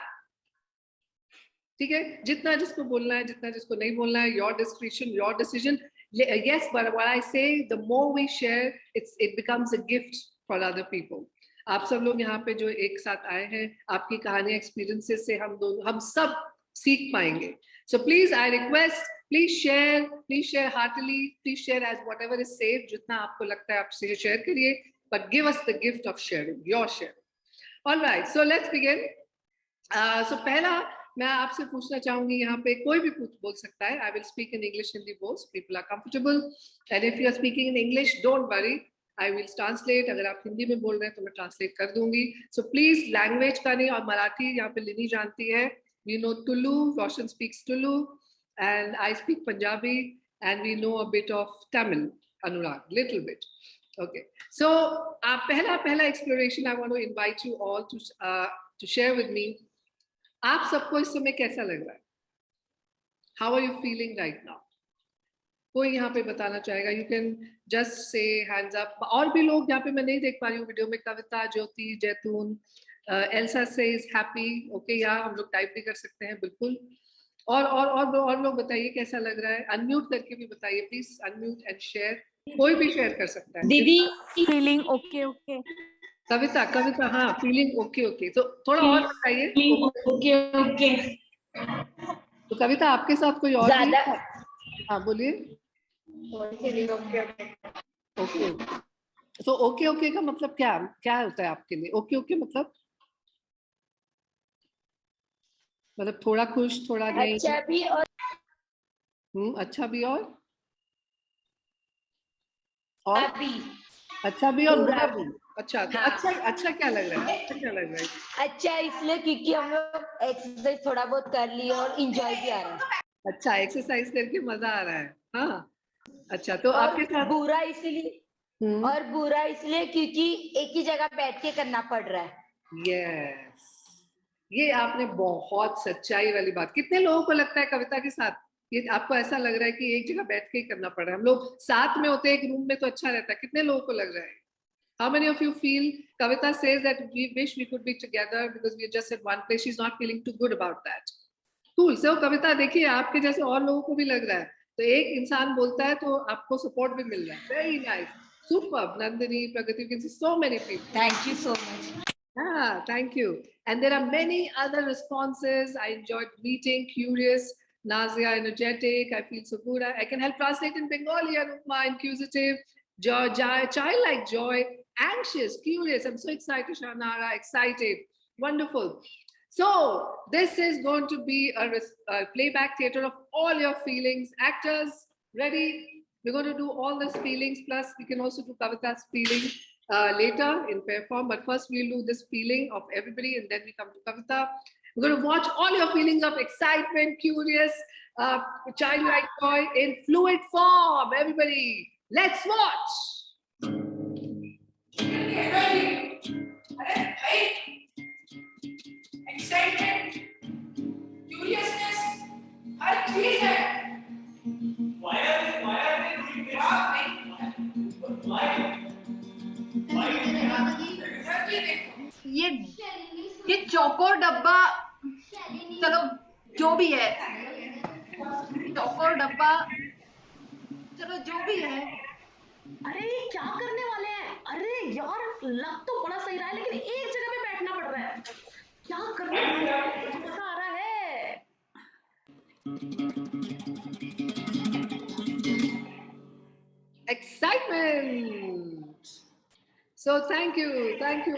ठीक है. जितना जिसको बोलना है, जितना जिसको नहीं बोलना है, your discretion, your decision. Yes, but what I say, the more we share, it becomes a gift for other people. आप सब लोग यहाँ पे जो एक साथ आए हैं, आपकी कहानी एक्सपीरियंसेस से हम सब सीख पाएंगे. So please, I request, please share heartily, please share as whatever is safe. जितना आपको लगता है आप share करिए, but give us the gift of sharing, your share. All right, so let's begin. So पहला मैं आपसे पूछना चाहूंगी, यहाँ पे कोई भी बोल सकता है. I will speak in English, Hindi both. People are comfortable, and if you are speaking in English, don't worry. I will translate. अगर आप हिंदी में बोल रहे हैं तो मैं translate कर दूंगी. So please, language का नहीं. और मराठी यहाँ पे लिनी जानती है. We know Tulu. Roshan speaks Tulu, and I speak Punjabi, and we know a bit of Tamil. Anurag, little bit. Okay. So पहला exploration. I want to invite you all to share with me. आप सबको इस समय कैसा लग रहा है? How are you feeling right now? कोई यहाँ पे बताना चाहेगा? You can just say hands up. और भी लोग यहाँ पे मैं नहीं देख पा रही हूँ वीडियो में. कविता, ज्योति, जैतून, एल्सा says happy. Okay, यार हम लोग टाइप भी कर सकते हैं, बिल्कुल. और लोग बताइए कैसा लग रहा है. अनम्यूट करके भी बताइए प्लीज. Unmute and share. कोई भी शेयर कर सकता है. दीदी फीलिंग ओके. कविता, हाँ, फीलिंग ओके. तो थोड़ा और बताइए. ओके. तो कविता, आपके साथ कोई और भी? हाँ, बोलिए. ओके. तो ओके का मतलब क्या होता है आपके लिए? ओके मतलब थोड़ा खुश, थोड़ा नहीं. अच्छा भी और अच्छा भी और अच्छा भी और बुरा भी। अच्छा तो अच्छा क्या लग रहा है? अच्छा क्या लग रहा है? अच्छा इसलिए क्योंकि हम लोग एक्सरसाइज थोड़ा बहुत कर लिए और एंजॉय भी आ रहा है। अच्छा एक्सरसाइज करके मजा आ रहा है। हाँ अच्छा तो और आपके साथ बुरा इसलिए और बुरा इसलिए क्योंकि एक ही जगह बैठ के करना पड़ रहा है। यस ये आपने बहुत सच्चाई वाली बात। कितने लोगों को लगता है कविता के साथ ये आपको ऐसा लग रहा है कि एक जगह बैठ के ही करना पड़ रहा है? हम लोग साथ में होते एक रूम में तो अच्छा रहता है। कितने लोगों को लग रहा है? How many of you feel Kavita says that we wish we could be together because we are just at one place. She's not feeling too good about that. Cool. So Kavita देखिए आपके जैसे और लोगों को भी लग रहा है तो एक इंसान बोलता है तो आपको सपोर्ट भी मिल रहा है। Very nice. Super. Nandini, Pragati, you can see so many people. Thank you so much. Ah, thank you. And there are many other responses. I enjoyed meeting, curious, Nazia, energetic. I feel so good. I can help translate in Bengali. Anupma, inquisitive, joy, childlike joy, anxious, curious. I'm so excited, Shanara, excited. Wonderful. So this is going to be a playback theater of all your feelings. Actors, ready? We're going to do all these feelings. Plus, we can also do Kavita's feeling later in pair form. But first, we'll do this feeling of everybody, and then we come to Kavita. We're going to watch all your feelings of excitement, curious, childlike joy in fluid form. Everybody, let's watch. Excitement, curiousness, हर चीज है। Why are they doing this? Why? ये चौकोर डब्बा, चलो जो भी है, चौकोर डब्बा, चलो जो भी है। अरे ये क्या करने वाले हैं? अरे यार लग तो बड़ा सही रहा है लेकिन एक जगह पे बैठना पड़ रहा है। क्या करने वाले हैं? मुझे मजा आ रहा है। Excitement. So thank you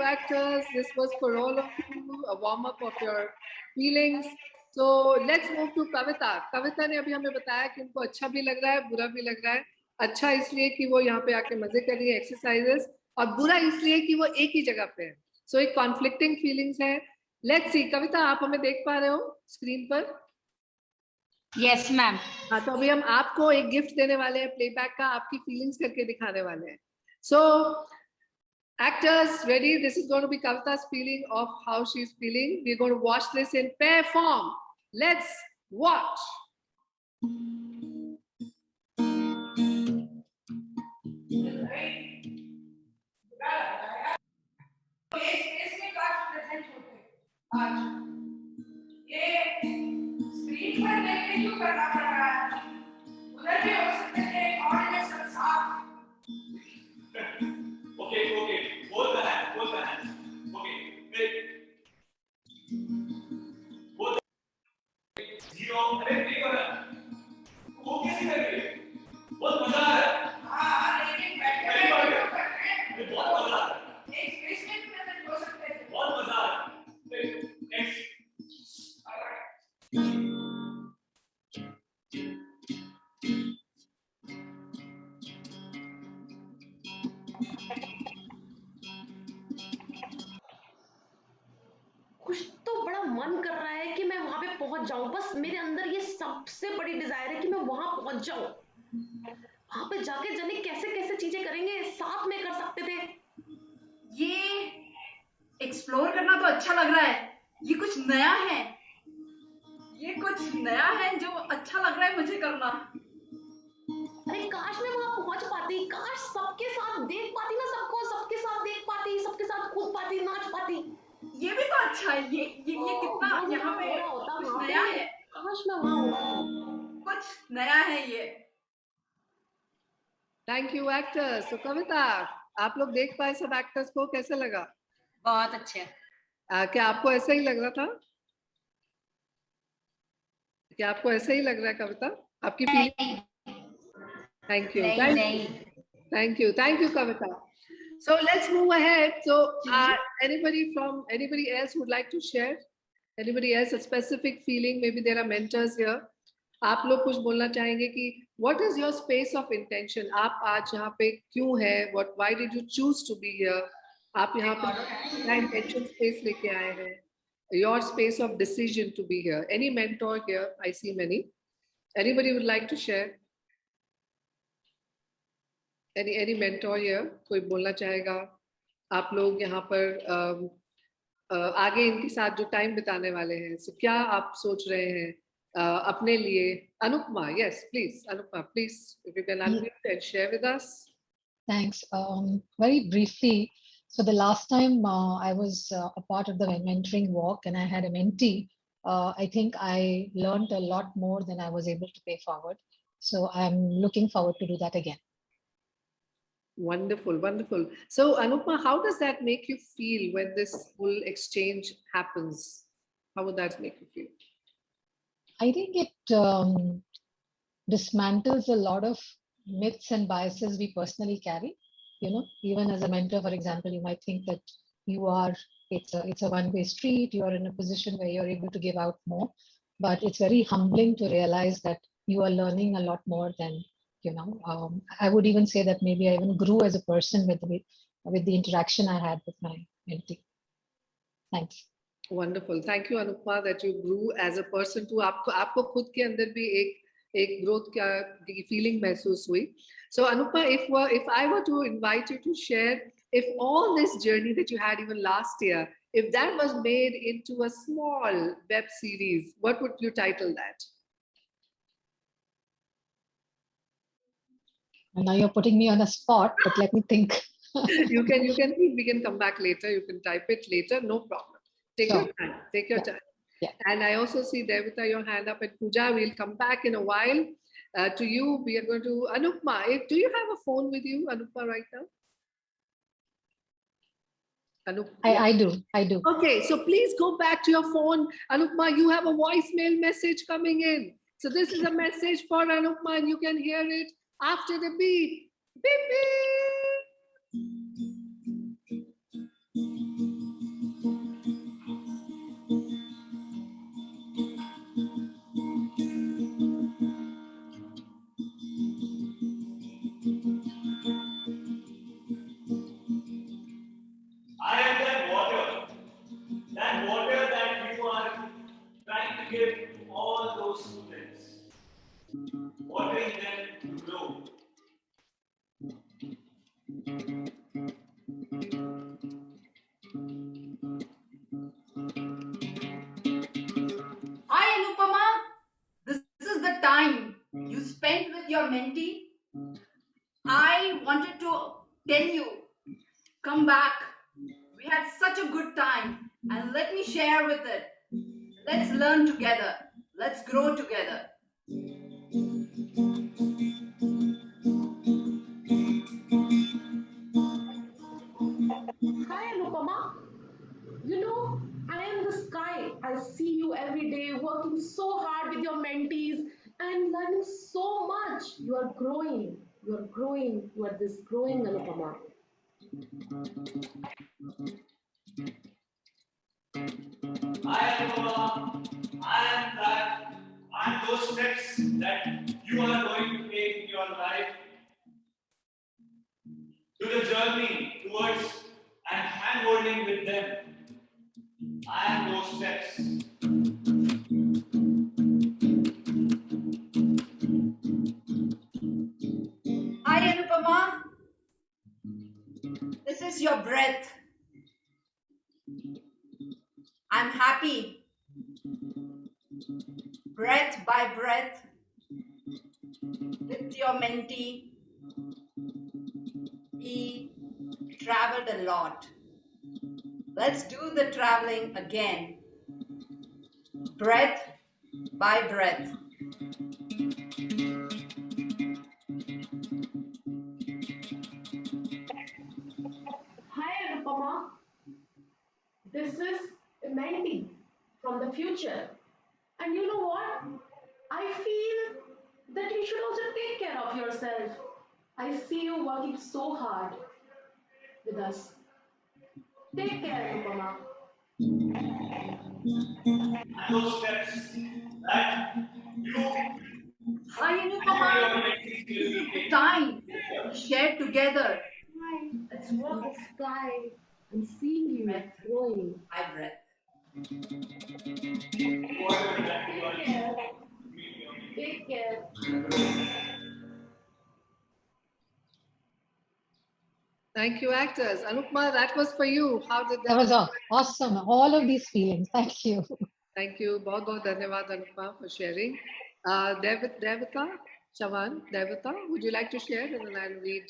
actors. This was for all of you, a warm up of your feelings. So let's move to Kavita. Kavita ने अभी हमें बताया कि उनको अच्छा भी लग रहा है, बुरा भी लग रहा है। अच्छा इसलिए कि वो यहाँ पे आके मजे कर रही है एक्सरसाइजेस, और बुरा इसलिए कि वो एक ही जगह पे है। So एक conflicting feelings है। Let's see, कविता आप हमें देख पा रहे हो स्क्रीन पर? Yes, ma'am. हाँ तो अभी हम आपको एक गिफ्ट देने वाले हैं प्लेबैक का, आपकी फीलिंग्स करके दिखाने वाले हैं। So actors, ready? This is going to be Kavita's feeling of how she's feeling. We're going to watch this in pair form. Let's watch. आज ये स्क्रीन पर देख के क्यों करना पड़ रहा है? उधर भी हो सकते हैं और ये संसार। Okay. Both the hands. Okay. Wait. Both. Zero. अरे नहीं कर रहा। वो कैसे कर रही है? बहुत मजा आ रहा है। हाँ लेकिन बैठे क्यों कर रहे हैं? बहुत मजा आ रहा है। एक स्पेस में प्रेजेंट हो सकते हैं। बहुत मजा आ रहा है। Next. कुछ तो बड़ा मन कर रहा है कि मैं वहां पे पहुंच जाऊं। बस मेरे अंदर ये सबसे बड़ी डिजायर है कि मैं वहां पहुंच जाऊं। वहां पे जाके जाने कैसे कैसे चीजें करेंगे, साथ में कर सकते थे। ये एक्सप्लोर करना तो अच्छा लग रहा है। ये कुछ नया है, ये कुछ नया है जो अच्छा लग रहा है मुझे करना। अरे काश मैं वहां पहुंच पाती, काश सबके साथ देख पाती ना सबको, सबके साथ देख पाती, सबके साथ कूद पाती, नाच पाती। ये भी तो अच्छा है। ये कितना यहाँ पे कुछ नया है। काश मैं वहां होती। कुछ नया है ये। Thank you actors. तो कविता आप लोग देख पाए सब एक्टर्स को, कैसे लगा? बहुत अच्छे। क्या आपको ऐसा ही लग रहा था? क्या आपको ऐसा ही लग रहा है कविता? आपकी feeling? Thank you. Thank you, Kavita. So let's move ahead. So anybody else would like to share? Anybody else a specific feeling? Maybe there are mentors here. आप लोग कुछ बोलना चाहेंगे कि what is your space of intention? आप आज यहाँ पे क्यों हैं? Why did you choose to be here? आप यहाँ पे क्या intention space लेके आए हैं? Your space of decision to be here. Any mentor here? I see many. Anybody would like to share? Any mentor here? कोई बोलना चाहेगा? आप लोग यहाँ पर आगे इनके साथ जो टाइम बिताने वाले हैं, so क्या आप सोच रहे हैं अपने लिए? Anupma, yes, please. Anupma, please, if you can unmute and share with us. Thanks. Very briefly, so the last time I was a part of the mentoring walk and I had a mentee, I think I learned a lot more than I was able to pay forward. So I'm looking forward to do that again. Wonderful, wonderful. So Anupma, how does that make you feel when this whole exchange happens? How would that make you feel? I think it dismantles a lot of myths and biases we personally carry. You know, even as a mentor, for example, you might think that it's a one-way street. You are in a position where you're able to give out more, but it's very humbling to realize that you are learning a lot more than, I would even say that maybe I even grew as a person with the interaction I had with my mentee. Thanks. Wonderful. Thank you, Anupma, that you grew as a person too. आपको खुद के अंदर भी एक growth की feeling महसूस हुई. So Anupma, if I were to invite you to share, if all this journey that you had even last year, if that was made into a small web series, what would you title that? And now you're putting me on a spot, but let me think. you can think. We can come back later. You can type it later. No problem. Take your time. Take your time. Yeah. And I also see Devita, your hand up, and Pooja. We'll come back in a while. To you, we are going to Anupma. Do you have a phone with you, Anupma, right now? I do. Okay, so please go back to your phone. Anupma, you have a voicemail message coming in. So this is a message for Anupma, and you can hear it after the beep. Beep, beep. I am that water that you are trying to give to all those students, watering them to grow. Hi, Anupama. This is the time you spent with your mentee. I wanted to tell you, come back. We had such a good time, and let me share with it. Let's learn together. Let's grow together. Hi, Anupama. You know, I am the sky. I see you every day working so hard with your mentees and learning so much. You are growing. You are growing. You are this growing, Anupama. I am that. I am those steps that you are going to take in your life to the journey towards and hand holding with them. I am those steps. Hi, Anupama. This is your breath. I'm happy. Breath by breath with your mentee. We traveled a lot. Let's do the traveling again. Breath by breath. Hi, Anupama. This is a mentee from the future. And you know what? I feel that you should also take care of yourself. I see you working so hard with us. Take care, Anupama. And those steps that you Hi, Anupama. Time we share together. Let's walk the sky and seeing you growing. I breath. Take care. Take care. Thank you, actors. Anupma, that was for you. How did That that? was awesome. All of these feelings. Thank you. Thank you. बहुत बहुत धन्यवाद Anupma for sharing. Devata, Chavan, Devata, would you like to share and then I'll read?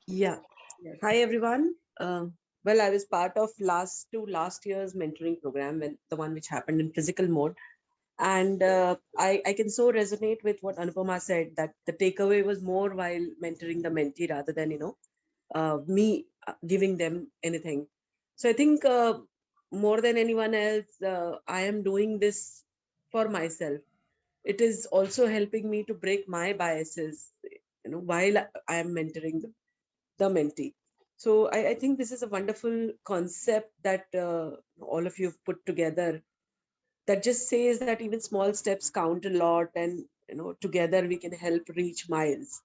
Yeah. Yes. Hi, everyone. Well, I was part of last year's mentoring program, when the one which happened in physical mode. And I can so resonate with what Anupama said, that the takeaway was more while mentoring the mentee rather than, me giving them anything. So I think more than anyone else, I am doing this for myself. It is also helping me to break my biases, while I am mentoring the mentee. So I think this is a wonderful concept that all of you have put together, that just says that even small steps count a lot, and together we can help reach miles.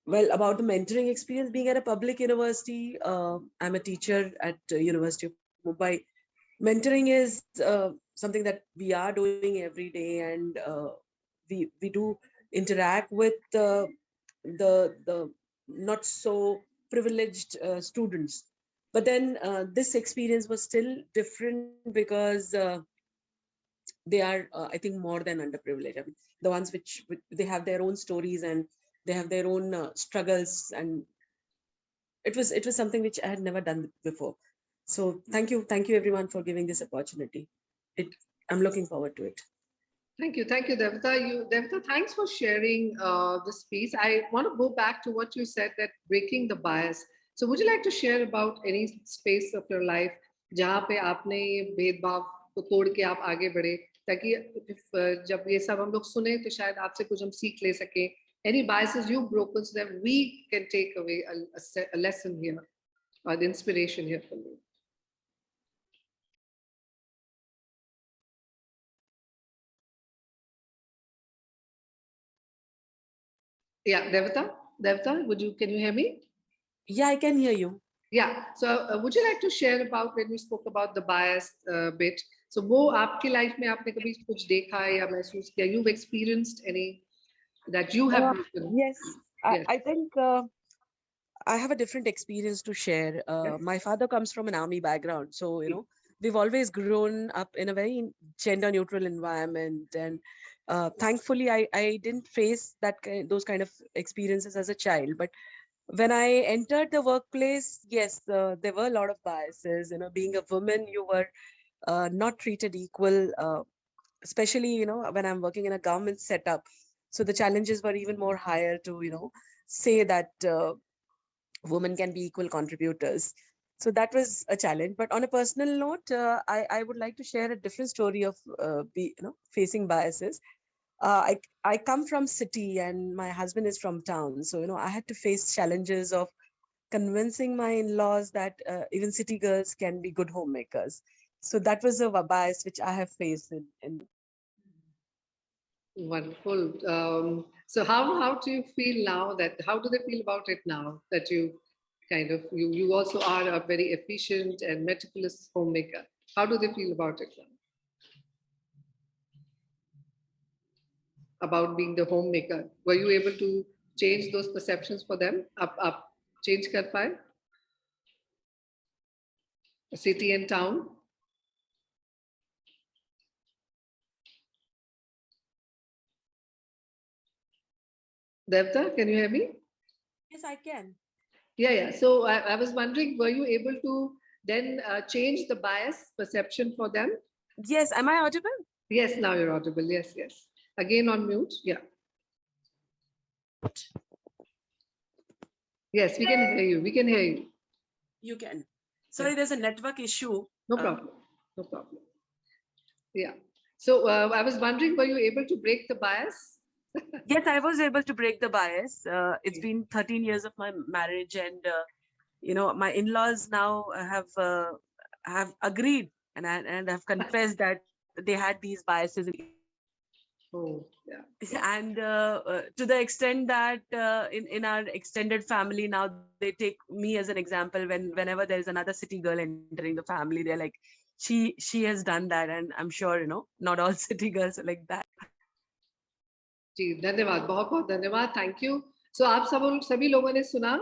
Well, about the mentoring experience, being at a public university, I'm a teacher at University of Mumbai. Mentoring is something that we are doing every day, and we do interact with the not so privileged students. But then this experience was still different because they are, I think, more than underprivileged. I mean, the ones which they have their own stories, and they have their own struggles, and it was something which I had never done before. So thank you everyone for giving this opportunity. I'm looking forward to it. Thank you, Devata. Devata, thanks for sharing this piece. I want to go back to what you said, that breaking the bias. So, would you like to share about any space of your life जहाँ पे आपने ये भेदभाव को तोड़ के आप आगे बढ़े, ताकि जब ये सब हम लोग सुने तो शायद आपसे कुछ हम सीख ले सकें. Any biases you've broken so that we can take away a lesson here, or the inspiration here from you. Yeah, Devata, can you hear me? Yeah, I can hear you. Yeah. So, would you like to share about when you spoke about the bias bit? So, वो आपकी life में आपने कभी कुछ देखा है या महसूस किया? You've experienced any that you have broken? Yes, Yes. I think I have a different experience to share. My father comes from an army background, so we've always grown up in a very gender neutral environment, and thankfully I didn't face those kind of experiences as a child. But when I entered the workplace, yes, there were a lot of biases. Being a woman, you were not treated equal, especially when I'm working in a government setup. So the challenges were even more higher to say that women can be equal contributors. So that was a challenge. But on a personal note, I would like to share a different story of facing biases. I come from city, and my husband is from town. So I had to face challenges of convincing my in-laws that even city girls can be good homemakers. So that was a bias which I have faced in. Wonderful. So, how do you feel now? How do they feel about it now that you kind of you also are a very efficient and meticulous homemaker? How do they feel about it now? About being the homemaker, were you able to change those perceptions for them? Up, change kar paye? City and town. Devta, can you hear me? Yes, I can. Yeah. So I was wondering, were you able to then change the bias perception for them? Yes, am I audible? Yes, now you're audible. Yes. Again on mute. Yeah. Yes, we can hear you. We can hear you. You can. Sorry, there's a network issue. No problem. Yeah. So I was wondering, were you able to break the bias? Yes, I was able to break the bias. It's been 13 years of my marriage, and my in-laws now have agreed and have confessed that they had these biases. Oh, yeah. And to the extent that in our extended family now, they take me as an example whenever there is another city girl entering the family, they're like, she has done that. And I'm sure, not all city girls are like that. जी धन्यवाद, बहुत बहुत धन्यवाद, thank you. सो आप सभी लोगों ने सुना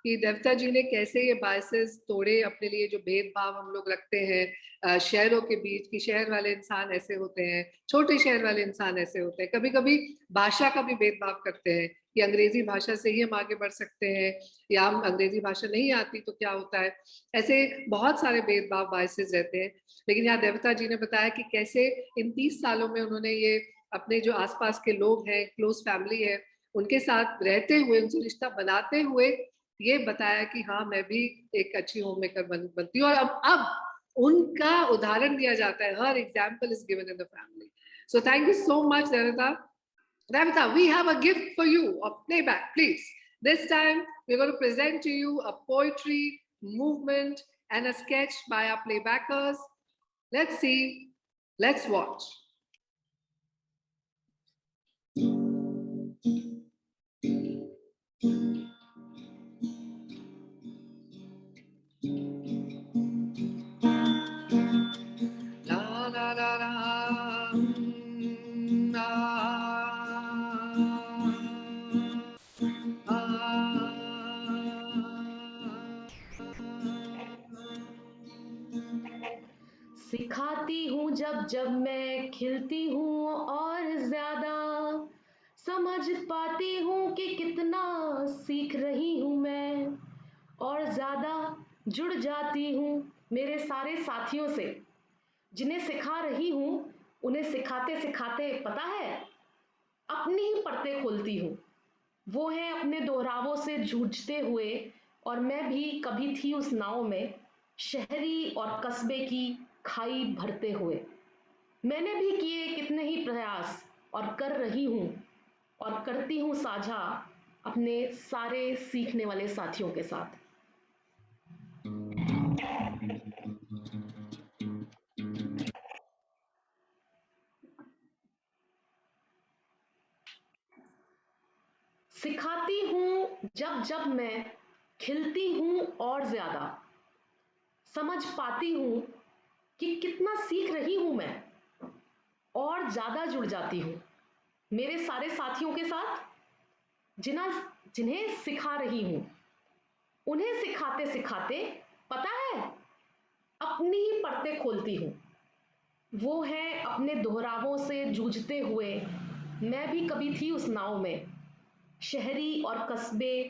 कि देवता जी ने कैसे ये बायसेस तोड़े अपने लिए, जो भेदभाव हम लोग रखते हैं शहरों के बीच, कि शहर वाले इंसान ऐसे होते हैं, छोटे शहर वाले इंसान ऐसे होते हैं। कभी कभी भाषा का भी भेदभाव करते हैं कि अंग्रेजी भाषा से ही हम आगे बढ़ सकते हैं, या हम अंग्रेजी भाषा नहीं आती तो क्या होता है। ऐसे बहुत सारे भेदभाव बायसेस रहते हैं, लेकिन यहाँ देवता जी ने बताया कि कैसे इन 30 सालों में उन्होंने ये अपने जो आसपास के लोग हैं, क्लोज फैमिली है, उनके साथ रहते हुए, उनसे रिश्ता बनाते हुए ये बताया कि हाँ मैं भी एक अच्छी होम मेकर बनती हूँ। और अब उनका उदाहरण दिया जाता है, हर example is given in the family. So thank you so much Devta. Ravita, we have a gift for you, a playback, please. This time, we're going to present to you a poetry, movement, and a sketch by our playbackers. Let's see. Let's watch. La la la la. सिखाती हूँ जब जब मैं खिलती हूँ और ज्यादा समझ पाती हूँ कि कितना सीख रही हूँ मैं, और ज्यादा जुड़ जाती हूँ मेरे सारे साथियों से। जिन्हें सिखा रही हूँ उन्हें सिखाते सिखाते पता है अपनी ही परतें खोलती हूँ। वो है अपने दोहरावों से जूझते हुए, और मैं भी कभी थी उस नाव में, शहरी और कस्बे की खाई भरते हुए। मैंने भी किए कितने ही प्रयास और कर रही हूँ और करती हूँ साझा अपने सारे सीखने वाले साथियों के साथ। सिखाती हूँ जब जब मैं खिलती हूँ और ज्यादा समझ पाती हूँ कि कितना सीख रही हूँ मैं, और ज्यादा जुड़ जाती हूँ मेरे सारे साथियों के साथ जिन्हें सिखा रही हूँ। उन्हें सिखाते सिखाते पता है अपनी ही परतें खोलती हूँ। वो है अपने दोहरावों से जूझते हुए, मैं भी कभी थी उस नाव में, शहरी और कस्बे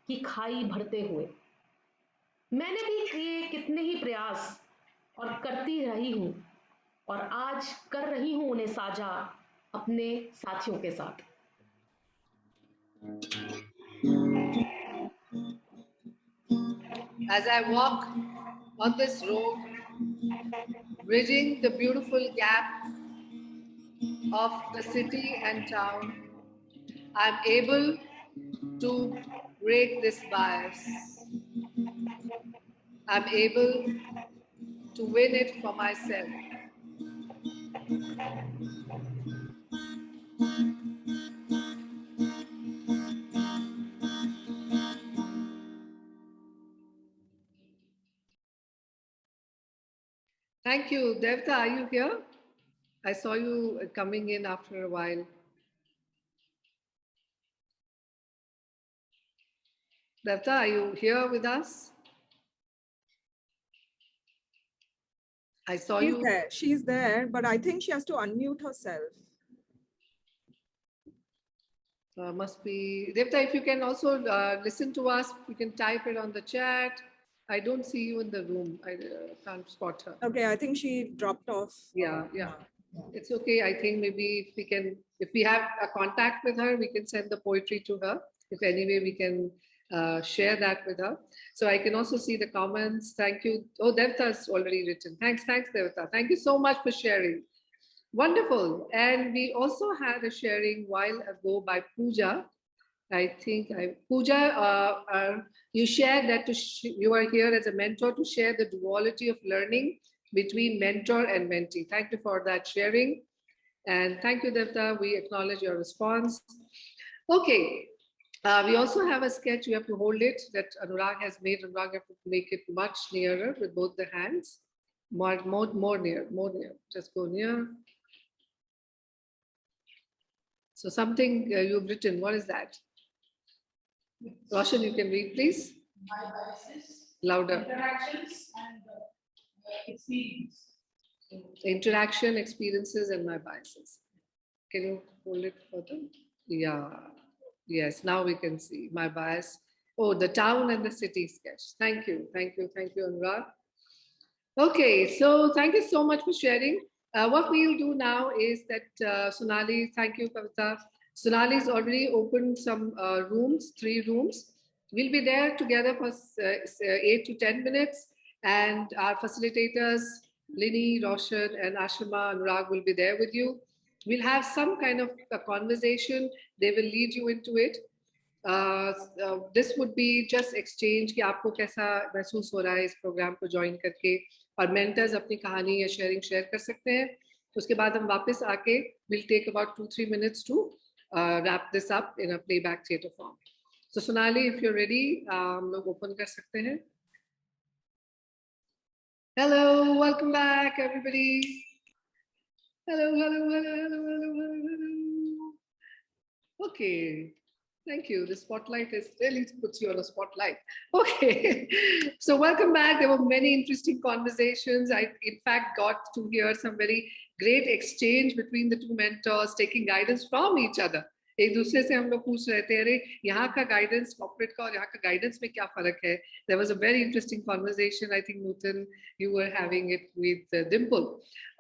की खाई भरते हुए। मैंने भी किए कितने ही प्रयास और करती रही हूँ, और आज कर रही हूँ उन्हें साझा अपने साथियों के साथ। As I walk on this road, bridging the beautiful gap of the city and town, I'm able to break this bias. I'm able to win it for myself. Thank you. Devta, are you here? I saw you coming in after a while. Devta, are you here with us? I saw She's you. there. She's there, but I think she has to unmute herself. Must be Devta. If you can also listen to us, you can type it on the chat. I don't see you in the room. I can't spot her. Okay, I think she dropped off. Yeah. It's okay. I think maybe if we have a contact with her, we can send the poetry to her. If anyway we can share that with her. So I can also see the comments. Thank you. Oh, Devta's already written. Thanks, Devta. Thank you so much for sharing. Wonderful. And we also had a sharing while ago by Pooja. Pooja, you shared that you are here as a mentor to share the duality of learning between mentor and mentee. Thank you for that sharing. And thank you, Devta. We acknowledge your response. Okay. We also have a sketch. You have to hold it that Anurag has made. Anurag, you have to make it much nearer with both the hands. More near, more near. Just go near. So something you've written. What is that? Roshan, you can read, please. My biases, Louder. interactions, and experience. Interaction, experiences, and my biases. Can you hold it further? Yeah. Yes, now we can see my bias. Oh, the town and the city sketch. Thank you. Thank you. Thank you, Anurag. Okay, so thank you so much for sharing. What we'll do now is that Sonali, thank you, Kavita. Sonali's already opened some rooms, 3 rooms. We'll be there together for 8 to 10 minutes, and our facilitators, Lini, Roshan, and Ashima, Anurag will be there with you. We'll have some kind of a conversation. They will lead you into it. This would be just exchange कि आपको कैसा महसूस हो रहा है इस programme को join करके, और मेंटर्स अपनी कहानी या शेयरिंग शेयर कर सकते हैं. उसके बाद हम वापस आके we'll take about 2-3 minutes to wrap this up in a playback theater form. So Sonali, if you're ready, हम लोग open कर सकते हैं. Hello, welcome back, everybody. Hello, hello, hello, hello, hello, hello. Okay. Thank you. The spotlight is really puts you on a spotlight. Okay. So welcome back. There were many interesting conversations. I, in fact, got to hear some very great exchange between the two mentors, taking guidance from each other. एक दूसरे से हम लोग पूछ रहे थे, अरे यहाँ का गाइडेंस कॉर्पोरेट का और यहाँ का गाइडेंस में क्या फर्क है. There was a very interesting conversation. I think Nutan, you were having it with Dimple.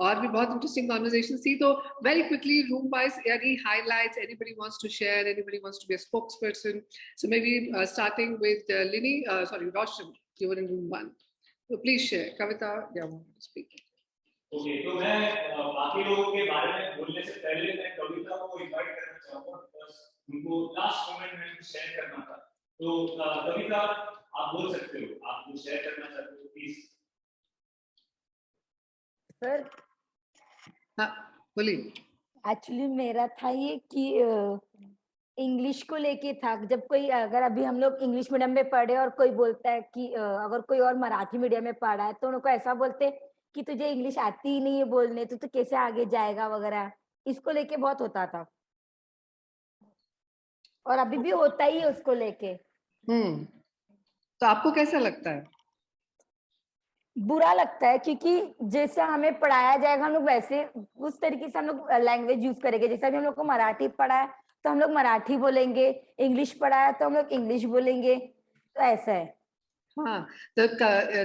और भी बहुत interesting conversation थी. तो very quickly, room wise, any highlights anybody wants to share, anybody wants to be a spokesperson. So maybe starting with Lini, sorry, Roshan, you were in room 1. So please share. Kavita, yeah, I want to speak. Okay, तो मैं बाकी लोगों के बारे में बोलने से पहले मैं कविता को इनवाइट करना चाहूंगा, बिकॉज़ उनको लास्ट मोमेंट में कुछ शेयर करना था. तो कविता, आप बोल सकते हो, आप कुछ शेयर करना चाहते हो, प्लीज. सर, हाँ बोलिए. एक्चुअली मेरा था ये कि इंग्लिश को लेके था. जब कोई, अगर अभी हम लोग इंग्लिश मीडियम में पढ़े और कोई बोलता है कि अगर कोई और मराठी मीडियम में पढ़ा है तो उनको ऐसा बोलते कि तुझे इंग्लिश आती ही नहीं है बोलने, तो कैसे आगे जाएगा वगैरह. इसको लेके बहुत होता था और अभी भी होता ही है उसको लेके. तो आपको कैसा लगता है? बुरा लगता है, क्योंकि जैसे हमें पढ़ाया जाएगा हम लोग वैसे उस तरीके से हम लोग लैंग्वेज यूज करेंगे. जैसे अभी हम लोग को मराठी पढ़ा है तो हम लोग मराठी बोलेंगे, इंग्लिश पढ़ा है तो हम लोग इंग्लिश बोलेंगे, तो ऐसा है. हाँ, तो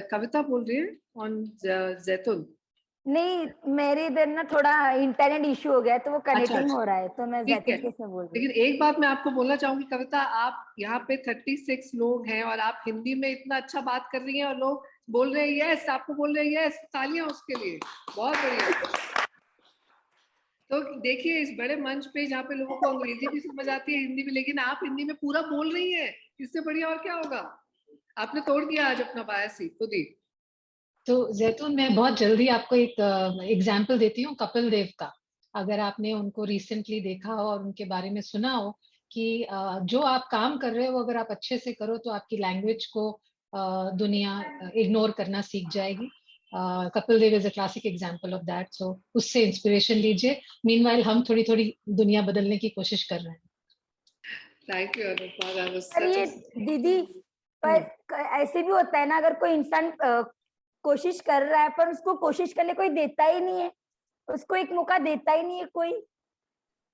कविता बोल रही है ऑन जैतून. नहीं, मेरे इधर ना थोड़ा इंटरनेट इश्यू हो गया है तो वो कनेक्टिंग हो रहा है, तो मैं जैतून कैसे बोल रही हूँ. लेकिन एक बात मैं आपको बोलना चाहूंगी कविता, आप यहाँ पे 36 लोग हैं और आप हिंदी में इतना अच्छा बात कर रही हैं और लोग बोल रहे हैं यस, आपको बोल रहे हैं यस. तालियां उसके लिए, बहुत बढ़िया. तो देखिए इस बड़े मंच पे जहाँ पे लोगों को अंग्रेजी भी समझ आती है, हिंदी भी, लेकिन आप हिंदी में पूरा बोल रही हैं, इससे बढ़िया और क्या होगा. आपने तोड़ दिया आज अपना बायस ही खुद ही. तो जैतून, मैं बहुत जल्दी आपको एक एग्जाम्पल देती हूँ कपिल देव का. अगर आपने उनको रिसेंटली देखा हो और उनके बारे में सुना हो कि जो आप काम कर रहे हो अगर आप अच्छे से करो तो आपकी लैंग्वेज को दुनिया इग्नोर करना सीख जाएगी. Kapil Dev is a classic example of that. So उससे इंस्पिरेशन लीजिए. मीनवाइल हम थोड़ी थोड़ी दुनिया बदलने की कोशिश कर रहे हैं. Thank you Anupama. अरे दीदी, पर ऐसे भी होता है ना, अगर कोई इंसान कोशिश कर रहा है पर उसको कोशिश करने कोई देता ही नहीं है, उसको एक मौका देता ही नहीं है कोई.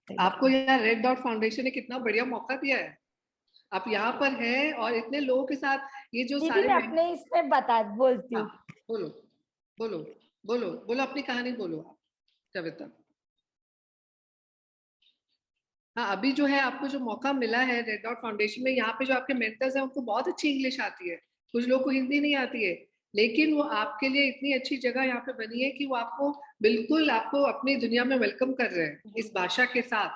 आपको यार रेड डॉट फाउंडेशन ने कितना बढ़िया मौका दिया है. आप यहाँ पर हैं और इतने लोगों के साथ ये जो दीदी सारे मैं अपने इसमें बोलती हूँ. बोलो बोलो बोलो बोलो, अपनी कहानी बोलो आप कविता. हाँ, अभी जो है आपको जो मौका मिला है रेड डॉट फाउंडेशन में, यहाँ पे जो आपके मेंटर्स हैं उनको बहुत अच्छी इंग्लिश आती है, कुछ लोगों को हिंदी नहीं आती है, लेकिन वो आपके लिए इतनी अच्छी जगह यहाँ पे बनी है कि वो आपको बिल्कुल आपको अपनी दुनिया में वेलकम कर रहे हैं इस भाषा के साथ.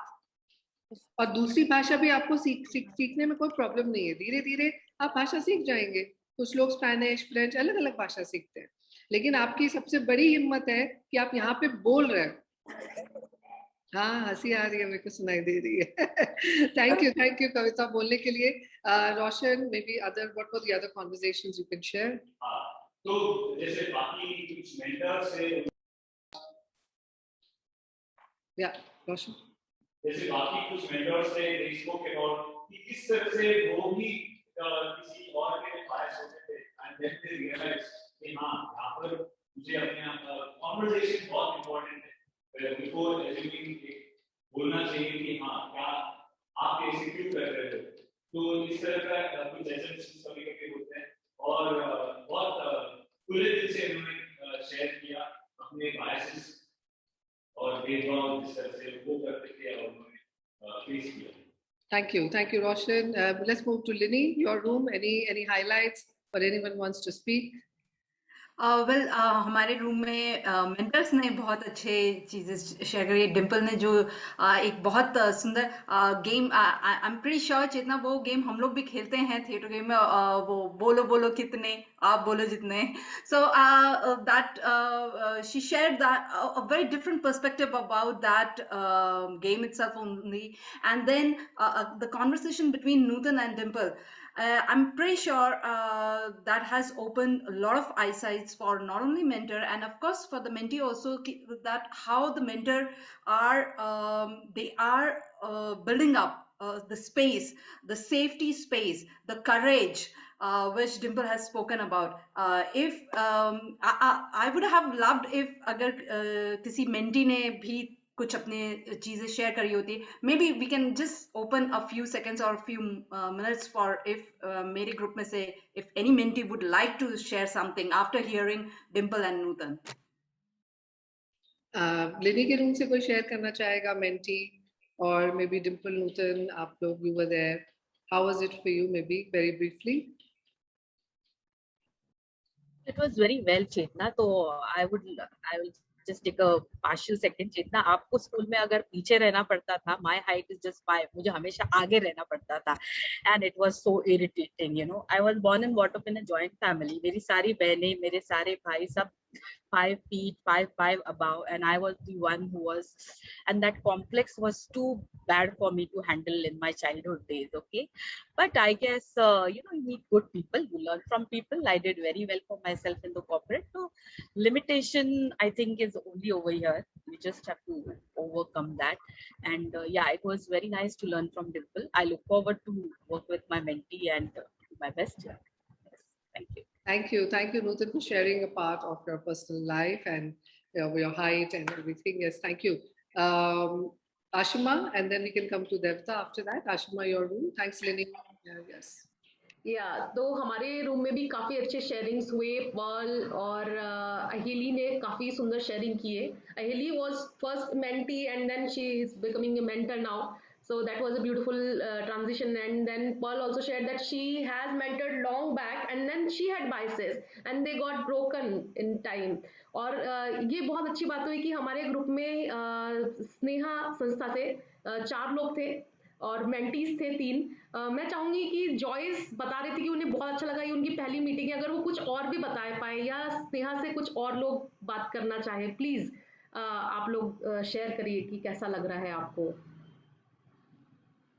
और दूसरी भाषा भी आपको सीखने में कोई प्रॉब्लम नहीं है. धीरे धीरे आप भाषा सीख जाएंगे. कुछ लोग स्पेनिश, फ्रेंच, अलग अलग भाषा सीखते हैं, लेकिन आपकी सबसे बड़ी हिम्मत है कि आप यहाँ पे बोल रहे हैं. हाँ, हंसी आ रही है, मेरे को सुनाई दे रही है। थैंक यू कविता बोलने के लिए। Roshan, may be other, what were the other conversations you can share? हाँ, तो जैसे बाकी कुछ मेंटर्स है, या रोशन, जैसे बाकी कुछ मेंटर्स थे, they spoke about कि किस तरह से वो भी किसी और के बायस होते थे, and then they realized कि हाँ, यहाँ पर मुझे अपने कॉन्वर्सेशन बहुत इम्पोर्टेंट है, बिफोर एज्यूमिंग बोलना चाहिए कि हाँ क्या आप ऐसे क्यों कर रहे हो, तो इस तरह का कुछ एसेंशियल्स कभी कभी होते हैं, और बहुत खुले दिल से उन्होंने शेयर किया अपने बायसेस और भेदभाव जिस तरह से वो करते थे और उन्होंने फेस किया। Thank you, Roshan. Let's move to Lini. Your room. Any highlights or anyone wants to speak? Well हमारे रूम में मेंटर्स ने बहुत अच्छे चीज़ें शेयर करी। डिम्पल ने जो एक बहुत सुंदर game, I am pretty sure Chetna वो गेम हम लोग भी खेलते हैं थिएटर गेम में, वो बोलो बोलो कितने आप बोलो जितने, so that she shared that a very different perspective about that game itself only, and then the conversation between Nutan and Dimple, I'm pretty sure that has opened a lot of eyesights for not only mentor and of course for the mentee also, that how the mentor are they are building up the space, the safety space, the courage which Dimple has spoken about. If I would have loved if अगर किसी mentee ने भी कुछ अपने चीजें share करी होती, may be we can just open a few seconds और फ्यू मिनट्स फॉर इफ मेरे ग्रुप में से if any mentee would like to share something after hearing Dimple and Nutan. Lini के रूम से कोई शेयर करना चाहेगा मेंटी, और मे बी डिम्पल, नूतन, आप लोग, you were there, how was it for you, maybe very briefly? It was very well, Chetna. So I will just take a partial second. Chetna, आपको school में अगर पीछे रहना पड़ता था, my height is just 5, मुझे हमेशा आगे रहना पड़ता था, and it was so irritating, you know. I was born and brought up in a joint family. मेरी सारी बहनें, मेरे सारे भाई सब 5 feet, 5 above, and I was the one who was, and that complex was too bad for me to handle in my childhood days. Okay, but I guess you know, you meet good people, you learn from people. I did very well for myself in the corporate, so limitation I think is only over here. We just have to overcome that, and yeah, it was very nice to learn from Dimple. I look forward to work with my mentee and do my best. Yes, thank you. Thank you, Nutan, for sharing a part of your personal life and your height and everything. Yes, thank you. Ashima, and then we can come to Devta after that. Ashima, your room. Thanks, Lini. Yes. तो हमारे room में भी काफ़ी अच्छे sharings हुए। Perl और अहेली ने काफ़ी सुंदर शेयरिंग किए। Aheli was first mentee and then she is becoming a mentor now, so that was a beautiful transition. And then Pearl also shared that she has mentored long back and then she had biases and they got broken in time. और ये बहुत अच्छी बात हुई कि हमारे group में स्नेहा संस्था से 4 लोग थे और मेंटीज थे 3। मैं चाहूंगी कि जॉयस बता रही थी कि उन्हें बहुत अच्छा लगा, ये उनकी पहली मीटिंग है। अगर वो कुछ और भी बता पाए या स्नेहा से कुछ और लोग बात करना चाहे, प्लीज आप लोग शेयर करिए कि कैसा लग रहा है आपको।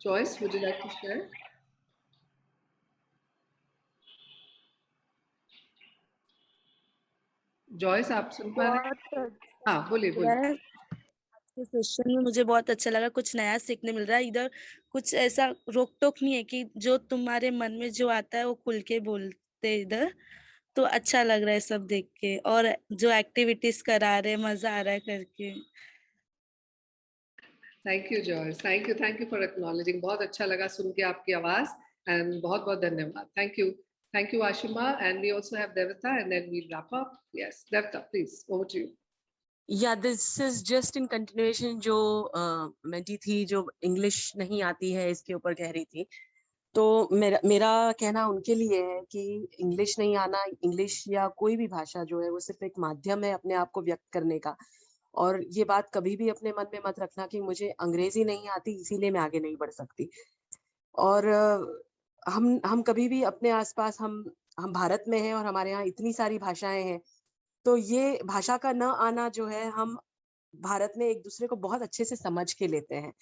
Joyce, would you like to share? Joyce, आप सुन पा रहे हैं? हाँ, बोलिए। के सेशन में मुझे बहुत अच्छा लगा, कुछ नया सीखने मिल रहा है। इधर कुछ ऐसा रोक टोक नहीं है कि जो तुम्हारे मन में जो आता है वो खुल के बोलते इधर, तो अच्छा लग रहा है सब देख के, और जो एक्टिविटीज करा रहे मजा आ रहा है करके। Thank you Joyce, thank you for acknowledging. बहुत अच्छा लगा सुन के आपकी आवाज, एंड बहुत बहुत धन्यवाद। Thank you Ashima, and we also have Devta and then we wrap up. Yes Devta, please over to you. Yeah this is just in continuation जो मेंटी थी जो इंग्लिश नहीं आती है इसके ऊपर कह रही थी, तो मेरा कहना उनके लिए है कि इंग्लिश नहीं आना, इंग्लिश या कोई भी भाषा जो है वो सिर्फ एक माध्यम है अपने आप को व्यक्त करने का। और ये बात कभी भी अपने मन में मत रखना कि मुझे अंग्रेजी नहीं आती इसीलिए मैं आगे नहीं बढ़ सकती। और हम कभी भी अपने आसपास हम भारत में हैं और हमारे यहाँ इतनी सारी भाषाएं हैं, तो ये भाषा का न आना जो है, हम भारत में एक दूसरे को बहुत अच्छे से समझ के लेते हैं।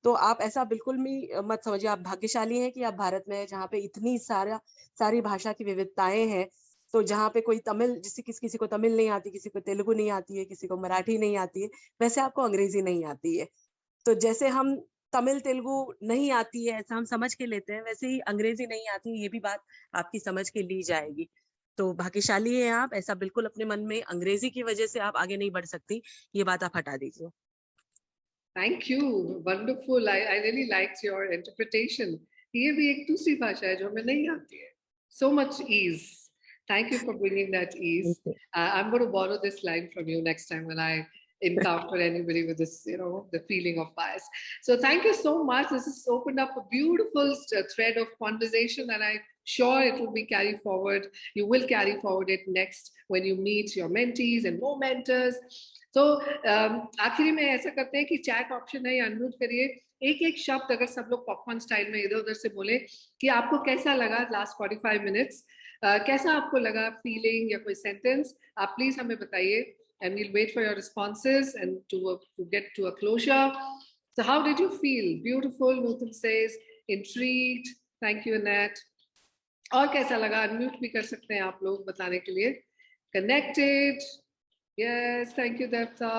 तो आप ऐसा बिल्कुल भी मत समझिए, आप भाग्यशाली हैं कि आप भारत में हैं, जहाँ पे इतनी सारी भाषा की विविधताएं हैं। तो जहाँ पे कोई तमिल, किसी को तमिल नहीं आती, किसी को तेलुगु नहीं आती है, किसी को मराठी नहीं आती है, वैसे आपको अंग्रेजी नहीं आती है। तो जैसे हम तमिल तेलुगु नहीं आती है ऐसा हम समझ के लेते हैं, वैसे ही अंग्रेजी नहीं आती है, ये भी बात आपकी समझ के ली जाएगी। तो भाग्यशाली हैं आप, ऐसा बिल्कुल अपने मन में अंग्रेजी की वजह से आप आगे नहीं बढ़ सकती, ये बात आप हटा दीजिए। Thank you, wonderful. I really liked your interpretation. ये भी एक दूसरी भाषा है जो हमें नहीं आती है. So much ease. Thank you for bringing that ease. I'm going to borrow this line from you next time when I encounter anybody with this, the feeling of bias. So thank you so much. This has opened up a beautiful thread of conversation, and I'm sure it will be carried forward. You will carry forward it next when you meet your mentees and more mentors. तो आखिरी में ऐसा करते हैं कि chat option है, unmute करिए, एक एक शब्द अगर सब लोग पॉपकॉर्न स्टाइल में इधर उधर से बोले कि आपको कैसा लगा लास्ट 45 मिनट्स, कैसा आपको लगा फीलिंग या कोई सेंटेंस, आप प्लीज हमें बताइए, and we'll wait for your responses and to get to a closure. So how did you feel? Beautiful, Nutan says. Intrigued. Thank you, Annette. और कैसा लगा? अनम्यूट भी कर सकते हैं आप लोग बताने के लिए. Connected. Yes, thank you, Devta.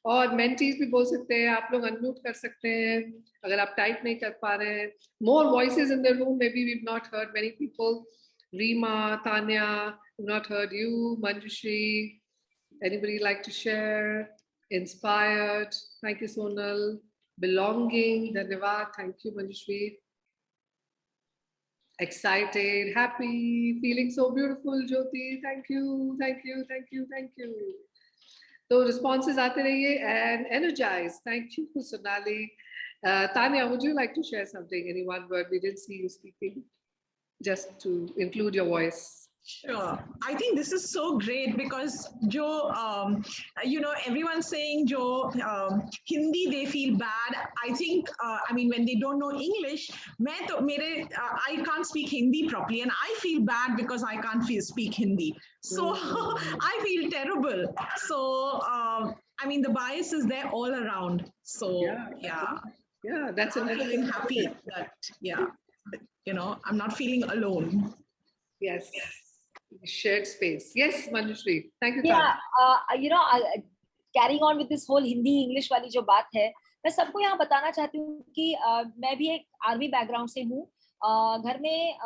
और mentees भी बोल सकते हैं, आप लोग अनम्यूट कर सकते हैं अगर आप टाइप नहीं कर पा रहे हैं. More voices in the room. Maybe we've not heard many people. Reema, Tanya, we've not heard you. Manjushri, anybody like to share? Inspired. Thank you, Sonal. Belonging. Dhanyavad. Thank you, Manjushri. Excited, happy, feeling so beautiful, Jyoti. Thank you, thank you, thank you, thank you. So responses aate rahiye and energized. Thank you, Sonali. Tanya, would you like to share something? Any one word? We didn't see you speaking. Just to include your voice. Sure. I think this is so great because everyone's saying Hindi, they feel bad. I think, when they don't know English, I can't speak Hindi properly and I feel bad because I can't speak Hindi. So I feel terrible. So, the bias is there all around. So, yeah, that's I'm feeling happy that, I'm not feeling alone. Yes. Shared space. Yes, Manjushri. Thank you. Yeah, carrying on with this whole Hindi English वाली जो बात है, मैं सबको यहाँ बताना चाहती हूँ कि मैं भी एक आर्मी बैकग्राउंड से हूँ. घर में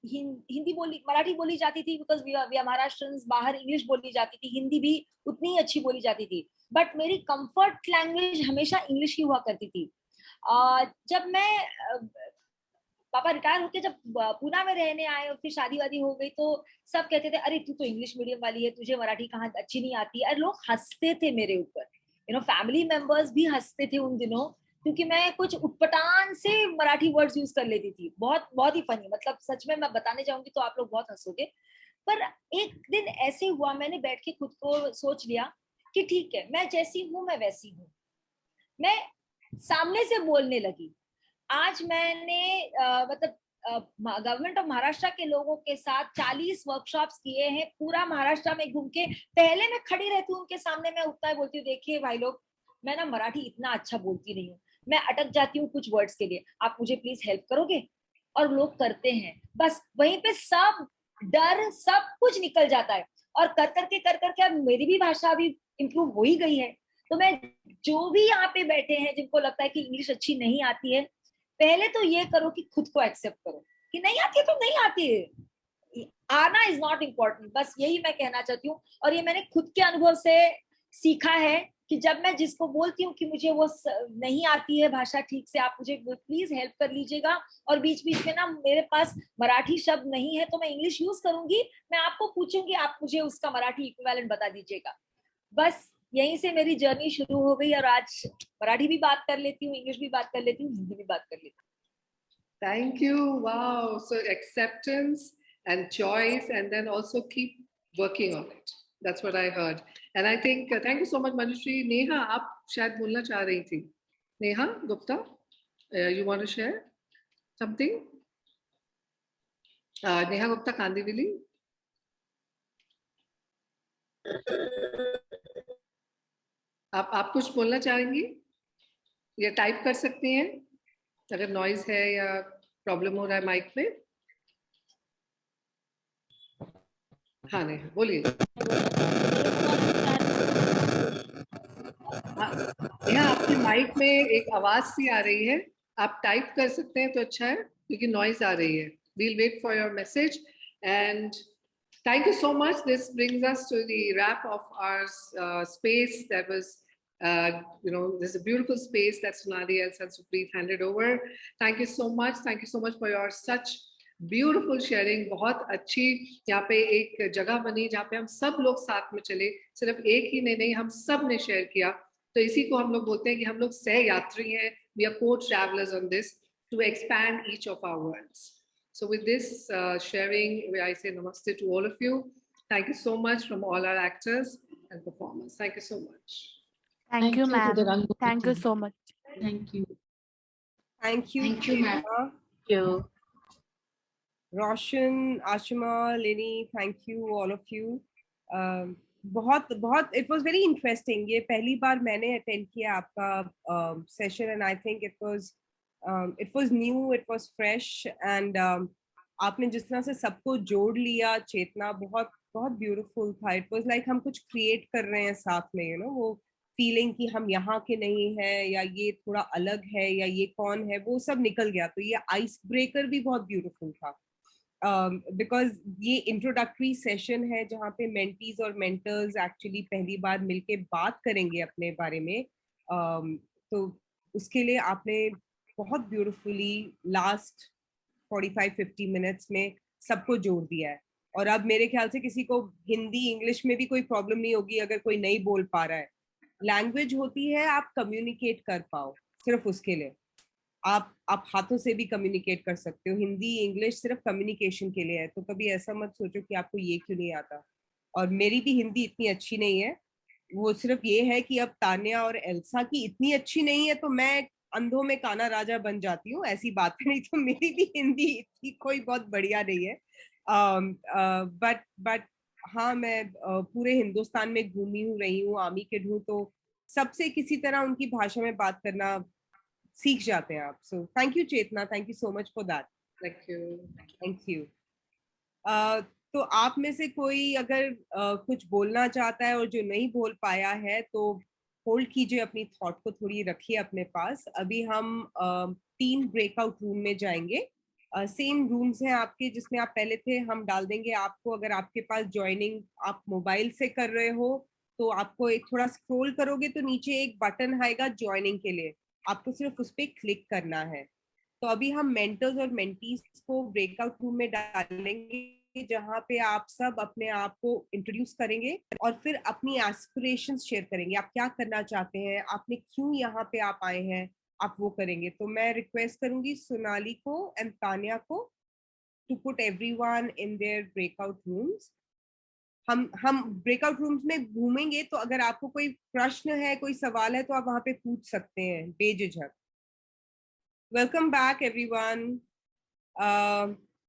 हिंदी मराठी बोली जाती थी बिकॉज वी आर महाराष्ट्रियंस. बाहर इंग्लिश बोली जाती थी, हिंदी भी उतनी अच्छी बोली जाती थी, बट मेरी कंफर्ट लैंग्वेज हमेशा इंग्लिश ही हुआ करती थी. जब मैं पापा रिटायर होके जब पूना में रहने आए और फिर शादी वादी हो गई तो सब कहते थे अरे तू तो इंग्लिश मीडियम वाली है, तुझे मराठी कहाँ अच्छी नहीं आती. और लोग हंसते थे मेरे ऊपर, फैमिली मेंबर्स भी हंसते थे उन दिनों, क्योंकि मैं कुछ उटपटांग से मराठी वर्ड्स यूज कर लेती थी. बहुत बहुत ही फनी, मतलब सच में मैं बताने जाऊंगी तो आप लोग बहुत हंसोगे. पर एक दिन ऐसे हुआ, मैंने बैठ के खुद को सोच लिया कि ठीक है, मैं जैसी हूँ मैं वैसी हूँ. मैं सामने से बोलने लगी. आज मैंने गवर्नमेंट ऑफ महाराष्ट्र के लोगों के साथ 40 वर्कशॉप्स किए हैं, पूरा महाराष्ट्र में घूम के. पहले मैं खड़ी रहती हूँ उनके सामने, मैं उतना ही बोलती हूँ, देखिए भाई लोग, मैं ना मराठी इतना अच्छा बोलती नहीं हूँ, मैं अटक जाती हूँ कुछ वर्ड्स के लिए, आप मुझे प्लीज हेल्प करोगे. और लोग करते हैं. बस वहीं पे सब डर सब कुछ निकल जाता है. और कर करके अब मेरी भी भाषा अभी इम्प्रूव हो ही गई है. तो मैं जो भी यहाँ पे बैठे हैं जिनको लगता है कि इंग्लिश अच्छी नहीं आती है, पहले तो ये करो कि खुद को एक्सेप्ट करो कि नहीं आती है तो नहीं आती है, आना इज नॉट इम्पोर्टेंट. बस यही मैं कहना चाहती हूँ. और ये मैंने खुद के अनुभव से सीखा है कि जब मैं जिसको बोलती हूँ कि मुझे वो नहीं आती है भाषा ठीक से, आप मुझे प्लीज हेल्प कर लीजिएगा, और बीच बीच में ना मेरे पास मराठी शब्द नहीं है तो मैं इंग्लिश यूज करूंगी, मैं आपको पूछूंगी, आप मुझे उसका मराठी इक्विवेलेंट बता दीजिएगा. बस यहीं से मेरी जर्नी शुरू हो गई और आज मराठी भी बात कर लेती हूँ, इंग्लिश भी बात कर लेती हूँ, हिंदी भी बात कर लेती हूँ. Thank you. Wow. So acceptance and choice, and then also keep working on it. That's what I heard. And I think, thank you so much, Manjushri. Neha, आप शायद बोलना चाह रही थी. Neha Gupta, you want to share something? Neha Gupta Kandivili. आप कुछ बोलना चाहेंगी या टाइप कर सकते हैं अगर नॉइज है या प्रॉब्लम हो रहा है माइक में? हाँ नहीं बोलिए। यहाँ आपके माइक में एक आवाज सी आ रही है, आप टाइप कर सकते हैं तो अच्छा है क्योंकि नॉइज आ रही है। We'll wait for your message and thank you so much. This brings us to the wrap of our space. That was, this is a beautiful space that Sonali and Sansupreet handed over. Thank you so much. Thank you so much for your such beautiful sharing. बहुत अच्छी यहाँ पे एक जगह बनी जहाँ पे हम सब लोग साथ में चले, सिर्फ एक ही ने नहीं, हम सब ने शेयर किया। तो इसी को हम लोग बोलते हैं कि हम लोग सह यात्री हैं। We are co travellers on this to expand each of our worlds. So with this sharing, I say namaste to all of you. Thank you so much from all our actors and performers. Thank you so much. Thank you, to the ma'am. Rangoli Thank you team. so much. Thank you. Thank you. Thank you, ma'am. Thank you. Roshan, Ashima, Lini, thank you all of you. बहुत बहुत it was very interesting. ये पहली बार मैंने attend किया आपका session and I think it was new, it was fresh and आपने जिस तरह से सबको जोड़ लिया, चेतना बहुत बहुत ब्यूटीफुल था। It was like हम कुछ create कर रहे हैं साथ में, वो फीलिंग कि हम यहाँ के नहीं है या ये थोड़ा अलग है या ये कौन है, वो सब निकल गया। तो ये आइस ब्रेकर भी बहुत ब्यूटीफुल था बिकॉज ये इंट्रोडक्टरी सेशन है जहाँ पे मेंटीज और मेंटर्स एक्चुअली पहली बार मिलके बात करेंगे अपने बारे में। तो उसके लिए आपने बहुत ब्यूटीफुली लास्ट 45-50 मिनट्स में सबको जोड़ दिया है। और अब मेरे ख्याल से किसी को हिंदी इंग्लिश में भी कोई प्रॉब्लम नहीं होगी अगर कोई नहीं बोल पा रहा है। लैंग्वेज होती है आप कम्युनिकेट कर पाओ, सिर्फ उसके लिए आप हाथों से भी कम्युनिकेट कर सकते हो। हिंदी इंग्लिश सिर्फ कम्युनिकेशन के लिए है। तो कभी ऐसा मत सोचो कि आपको ये क्यों नहीं आता। और मेरी भी हिंदी इतनी अच्छी नहीं है, वो सिर्फ ये है कि अब तान्या और एल्सा की इतनी अच्छी नहीं है तो मैं अंधों में काना राजा बन जाती हूँ, ऐसी बात है। नहीं तो मेरी भी हिंदी इतनी कोई बहुत बढ़िया नहीं है। बट हाँ, मैं पूरे हिंदुस्तान में घूमी हूँ, रही हूँ, आमी किड हूँ, तो सबसे किसी तरह उनकी भाषा में बात करना सीख जाते हैं आप। So thank you Chetna, thank you so much for that. Thank you. तो आप में से कोई अगर कुछ बोलना चाहता है और जो नहीं बोल पाया है तो होल्ड कीजिए, अपनी थॉट को थोड़ी रखिए अपने पास। अभी हम 3 ब्रेकआउट रूम में जाएंगे। सेम रूम्स हैं आपके जिसमें आप पहले थे, हम डाल देंगे आपको। अगर आपके पास ज्वाइनिंग आप मोबाइल से कर रहे हो तो आपको एक थोड़ा स्क्रॉल करोगे तो नीचे एक बटन आएगा ज्वाइनिंग के लिए, आपको सिर्फ उस पर क्लिक करना है। तो अभी हम मेंटर्स और मेंटीज को ब्रेकआउट रूम में डालेंगे जहाँ पे आप सब अपने आप को इंट्रोड्यूस करेंगे और फिर अपनी एस्पिरेशंस शेयर करेंगे। आप क्या करना चाहते हैं, आपने क्यों यहाँ पे आप आए हैं, आप वो करेंगे। तो मैं रिक्वेस्ट करूंगी सोनाली को एंड तान्या को to put everyone in their breakout rooms. हम ब्रेकआउट रूम्स में घूमेंगे, तो अगर आपको कोई प्रश्न है, कोई सवाल है तो आप वहां पे पूछ सकते हैं बेझिझक। Welcome back everyone.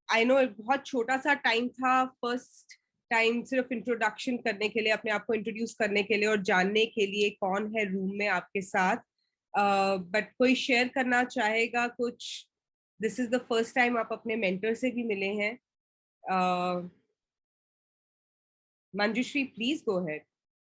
I know बहुत छोटा सा टाइम था, फर्स्ट टाइम सिर्फ इंट्रोडक्शन करने के लिए, अपने आप को इंट्रोड्यूस करने के लिए और जानने के लिए कौन है रूम में आपके साथ। बट कोई शेयर करना चाहेगा कुछ? This is the first time आप अपने मेंटर से भी मिले हैं। Manjushri please go ahead.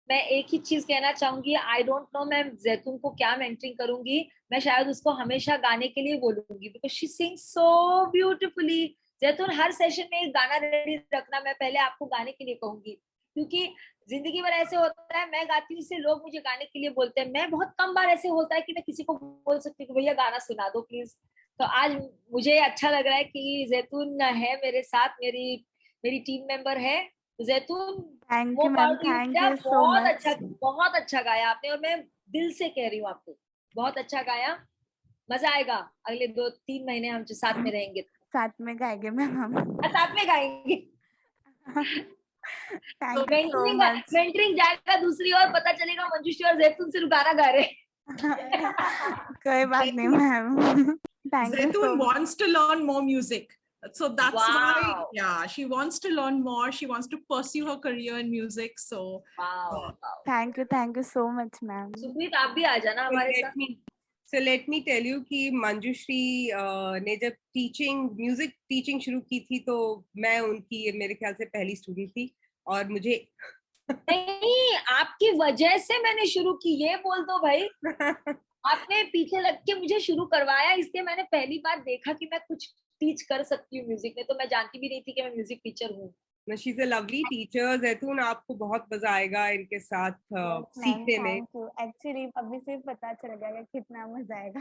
मैं एक ही चीज कहना चाहूंगी, आई डोंट नो मैं जैतून को क्या मेंटरिंग करूंगी। मैं शायद उसको हमेशा गाने के लिए बोलूंगी because she sings so beautifully. जैतून हर सेशन में एक गाना रेडी रखना, मैं पहले आपको गाने के लिए कहूंगी क्योंकि जिंदगी भर ऐसे होता है मैं गाती हूँ इसलिए लोग मुझे गाने के लिए बोलते हैं। मैं बहुत कम बार ऐसे होता है कि मैं किसी को बोल सकती हूँ कि भैया गाना सुना दो प्लीज। तो आज मुझे अच्छा लग रहा है कि जैतून है मेरे साथ, मेरी टीम मेंबर है जैतून। Thank you ma'am, thank you so much. बहुत अच्छा गाया आपने और मैं दिल से कह रही हूँ आपको बहुत अच्छा गाया। मजा आएगा, अगले 2-3 महीने हम साथ में रहेंगे, साथ में गाएंगे मैम हम। साथ में गाएंगे। Thank you so much. Mentoring जाएगा दूसरी ओर, पता चलेगा मंजुश्री और जैतून सिर्फ गाना गा रहे। कोई बात नहीं ma'am. Zaitun wants to learn more music. So that's why, yeah, she wants to learn more. She wants to pursue her career in music. So, Thank you so much, ma'am. Supreet आप भी आ जाना हमारे साथ. So let me tell you कि मंजुश्री ने जब music teaching शुरू की थी तो मैं उनकी मेरे ख्याल से पहली स्टूडेंट थी और मुझे नहीं, आपकी वजह से मैंने शुरू की, ये बोल दो भाई. आपने पीछे लग के मुझे शुरू करवाया, इसलिए मैंने पहली बार देखा कि मैं कुछ टीच कर सकती हूँ म्यूजिक में. तो मैं जानती भी नहीं थी कि मैं म्यूजिक टीचर हूँ. She is a lovely teacher. जैतून, आपको बहुत मजा आएगा इनके साथ सीखने में. एक्चुअली अभी से पता चल गया कितना मजा आएगा.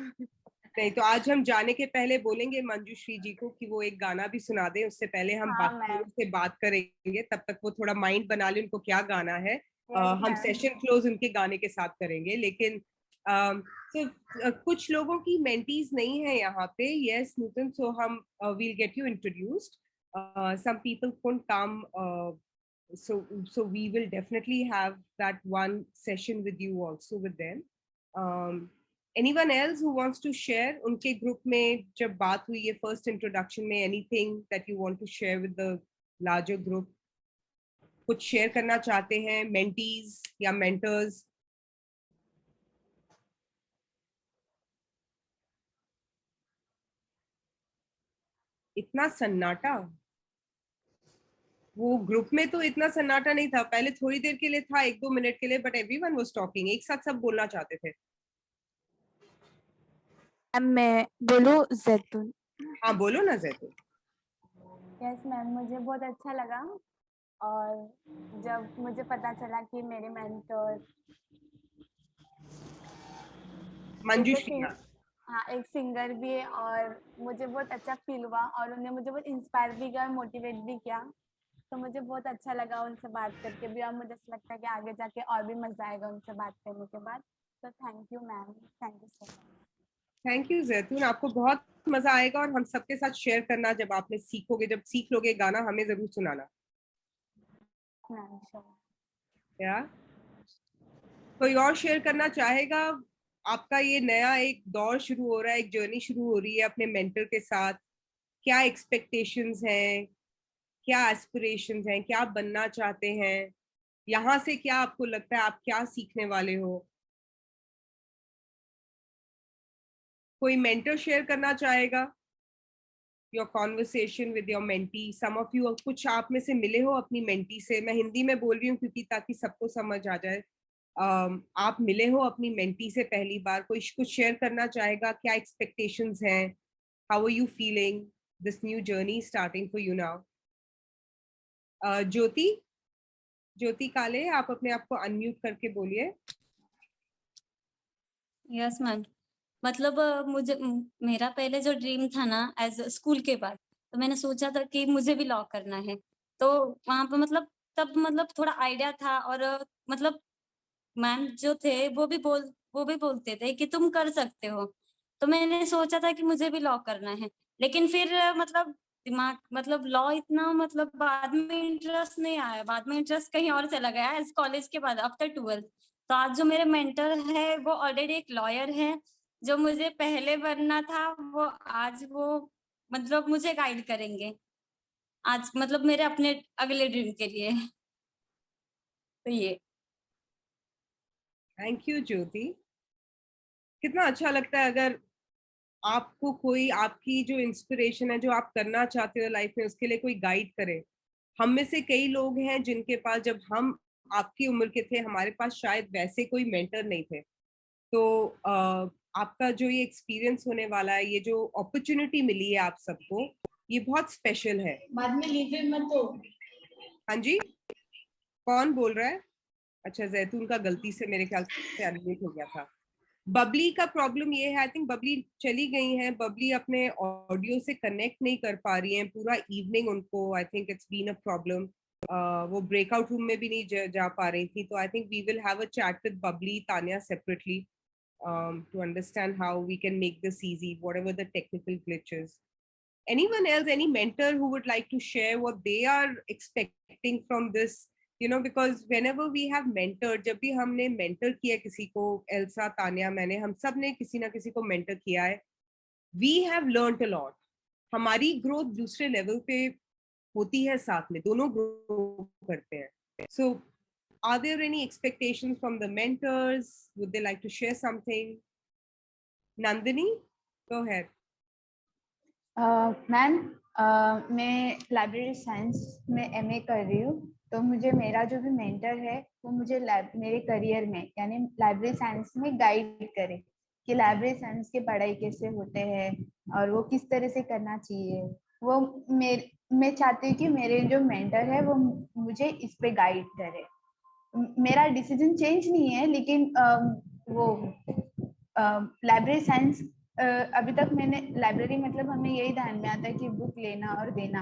नहीं तो आज हम जाने के पहले बोलेंगे मंजुश्री जी को कि वो एक गाना भी सुना दे. उससे पहले हम से बात करेंगे. तब तक वो थोड़ा माइंड बना ले उनको क्या गाना है. हम सेशन क्लोज उनके गाने के साथ करेंगे. लेकिन तो कुछ लोगों की मेंटीज नहीं है यहाँ पे. यस नूतन, सो हम will get you introduced. some people couldn't come, so we will definitely have that one session with you also with them. Anyone else who wants to share? उनके ग्रुप में जब बात हुई है फर्स्ट इंट्रोडक्शन में, anything that you want to share with the larger group? कुछ share करना चाहते हैं मेंटीज या मेंटर्स? इतना सन्नाटा वो ग्रुप में तो इतना सन्नाटा नहीं था. पहले थोड़ी देर के लिए था, 1-2 मिनट के लिए, बट एवरीवन वाज टॉकिंग. एक साथ सब बोलना चाहते थे. मैं बोलो जैतून? हाँ बोलो ना जैतून. यस मैम, मुझे बहुत अच्छा लगा. और जब मुझे पता चला कि मेरे मेंटर मंजुश्री, हाँ एक सिंगर भी है, और मुझे बहुत अच्छा फील हुआ और उन्होंने मुझे बहुत इंस्पायर भी किया और मोटिवेट भी किया. तो मुझे बहुत अच्छा लगा उनसे बात करके भी, और मुझे ऐसा लगता है कि आगे जाके और भी मजा आएगा उनसे बात करने के बाद. तो thank you ma'am, thank you so much. Thank you जैतून. आपको बहुत मजा आएगा और हम सबके साथ शेयर करना जब आपने सीखोगे. जब सीख लोगे गाना हमें जरूर सुनाना. क्या कोई और शेयर करना चाहेगा? आपका ये नया एक दौर शुरू हो रहा है, एक जर्नी शुरू हो रही है अपने मेंटर के साथ. क्या एक्सपेक्टेशंस हैं, क्या एस्पिरेशंस हैं, क्या बनना चाहते हैं? यहाँ से क्या आपको लगता है आप क्या सीखने वाले हो? कोई मेंटर शेयर करना चाहेगा? Your conversation with your mentee. Some of you, कुछ आप में से मिले हो अपनी मेंटी से. मैं हिंदी में बोल रही हूँ क्योंकि ताकि सबको समझ आ जाए. आप मिले हो अपनी मेंटी से पहली बार. कोई कुछ शेयर करना चाहेगा? क्या एक्सपेक्टेशंस हैं? How are you feeling this new journey starting for you now? Jyoti Kale, आप अपने आप को अनम्यूट करके बोलिए. Yes ma'am. मतलब मुझे मेरा पहले जो ड्रीम था ना एज स्कूल के बाद, तो मैंने सोचा था कि मुझे भी लॉ करना है. तो वहां पर मतलब तब मतलब थोड़ा आइडिया था, और मतलब मैम जो थे वो भी बोलते थे कि तुम कर सकते हो. तो मैंने सोचा था कि मुझे भी लॉ करना है. लेकिन फिर मतलब दिमाग मतलब लॉ इतना मतलब बाद में इंटरेस्ट नहीं आया. बाद में इंटरेस्ट कहीं और चला गया एज कॉलेज के बाद आफ्टर 12th. तो आज जो मेरे मेंटर है वो ऑलरेडी एक लॉयर है. जो मुझे पहले बनना था वो आज वो मतलब मुझे गाइड करेंगे आज मतलब मेरे अपने अगले ड्रीम के लिए. तो ये थैंक यू ज्योति. कितना अच्छा लगता है अगर आपको कोई आपकी जो इंस्पिरेशन है, जो आप करना चाहते हो लाइफ में, उसके लिए कोई गाइड करे. हम में से कई लोग हैं जिनके पास, जब हम आपकी उम्र के थे, हमारे पास शायद वैसे कोई मेंटर नहीं थे. तो आपका जो ये एक्सपीरियंस होने वाला है, ये जो अपॉर्चुनिटी मिली है आप सबको, ये बहुत स्पेशल है. बाद में लीजिए मत हो. हाँ जी, कौन बोल रहा है? अच्छा, जैतून का गलती से मेरे ख्याल से अनम्यूट हो गया था. बबली का प्रॉब्लम ये है, आई थिंक बबली चली गई हैं. बबली अपने ऑडियो से कनेक्ट नहीं कर पा रही हैं पूरा इवनिंग. उनको I think it's been a problem. वो ब्रेकआउट रूम में भी नहीं जा पा रही थी. तो I think we will have a chat with Babli, Tanya separately, to understand how we can make this easy, whatever the technical glitches. Anyone else, any mentor who would like to share what they are expecting from this? Because whenever we have mentored, जब भी हमने mentor किया किसी को, Elsa, Tanya, मैंने, हम सब ने किसी ना किसी को mentor किया है. We have learned a lot. हमारी ग्रोथ दूसरे लेवल पे होती है साथ में, दोनों ग्रो करते हैं. So are there any expectations from the mentors? Would they like to share something? Nandini, go ahead. Ma'am, मैं लाइब्रेरी साइंस में एमए कर रही हूँ. तो मुझे मेरा जो भी मेंटर है वो मुझे मेरे करियर में यानी लाइब्रेरी साइंस में गाइड करे कि लाइब्रेरी साइंस की पढ़ाई कैसे होते हैं और वो किस तरह से करना चाहिए. वो मैं चाहती हूँ कि मेरे जो मेंटर है वो मुझे इस पे गाइड करे. मेरा डिसीजन चेंज नहीं है, लेकिन वो लाइब्रेरी साइंस अभी तक मैंने लाइब्रेरी मतलब हमें यही ध्यान में आता है कि बुक लेना और देना,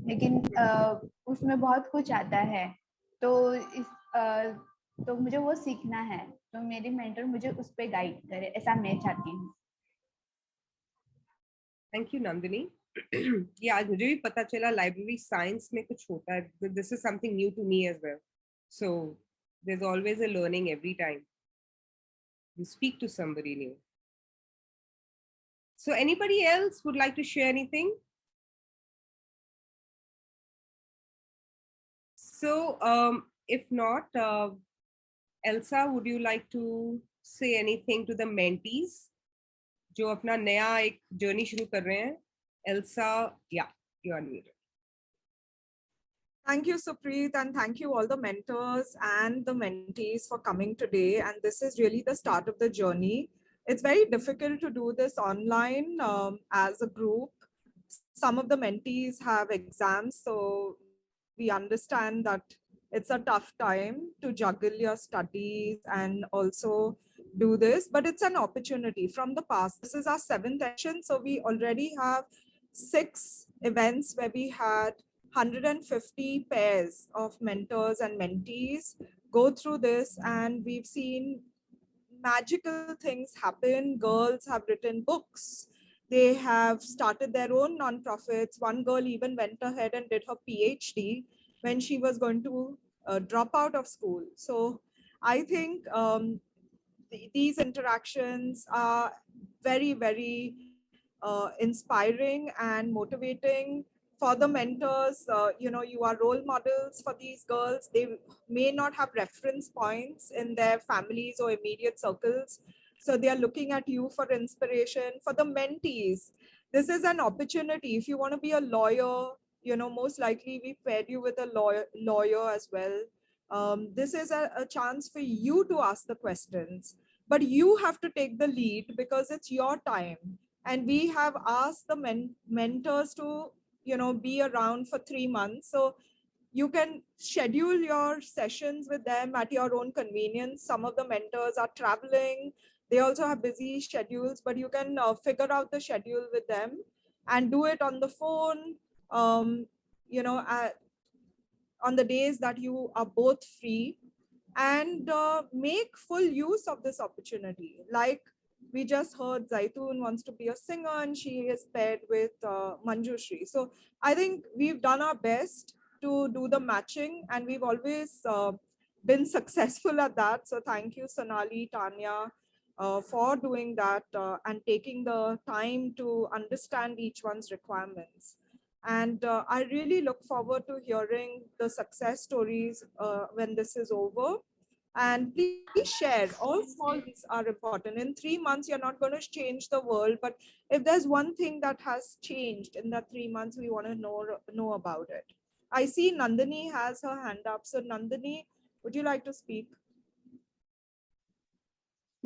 लेकिन उसमें बहुत कुछ आता है. तो मुझे वो सीखना है, तो मेरी मेंटर मुझे उस पे गाइड करे, ऐसा मैं चाहती हूँ. Thank you Nandini. ये आज मुझे भी पता चला लाइब्रेरी साइंस में कुछ होता है. This is something new to me as well. So there is always a learning every time you speak to somebody new. So anybody else would like to share anything? So if not, Elsa, would you like to say anything to the mentees जो अपना नया एक journey शुरू कर रहे हैं? Elsa, yeah, you are muted. Thank you, Supreet, and thank you all the mentors and the mentees for coming today. And this is really the start of the journey. It's very difficult to do this online as a group. Some of the mentees have exams, so we understand that it's a tough time to juggle your studies and also do this, but it's an opportunity from the past. This is our 7th session, so we already have 6 events where we had 150 pairs of mentors and mentees go through this, and we've seen magical things happen. Girls have written books. They have started their own nonprofits. One girl even went ahead and did her PhD when she was going to drop out of school. So I think these interactions are very, very inspiring and motivating for the mentors. You are role models for these girls. They may not have reference points in their families or immediate circles, so they are looking at you for inspiration. For the mentees, this is an opportunity. If you want to be a lawyer, most likely we paired you with a lawyer as well. This is a chance for you to ask the questions, but you have to take the lead because it's your time. And we have asked the mentors to be around for 3 months, so you can schedule your sessions with them at your own convenience. Some of the mentors are traveling, they also have busy schedules, but you can figure out the schedule with them and do it on the phone, on the days that you are both free, and make full use of this opportunity. Like we just heard, Zaitun wants to be a singer and she is paired with Manjushri. So I think we've done our best to do the matching, and we've always been successful at that. So thank you, Sonali, Tanya, for doing that and taking the time to understand each one's requirements. And I really look forward to hearing the success stories when this is over. And please share. All small things are important. In 3 months, you're not going to change the world, but if there's one thing that has changed in that 3 months, we want to know about it. I see Nandini has her hand up. So Nandini, would you like to speak?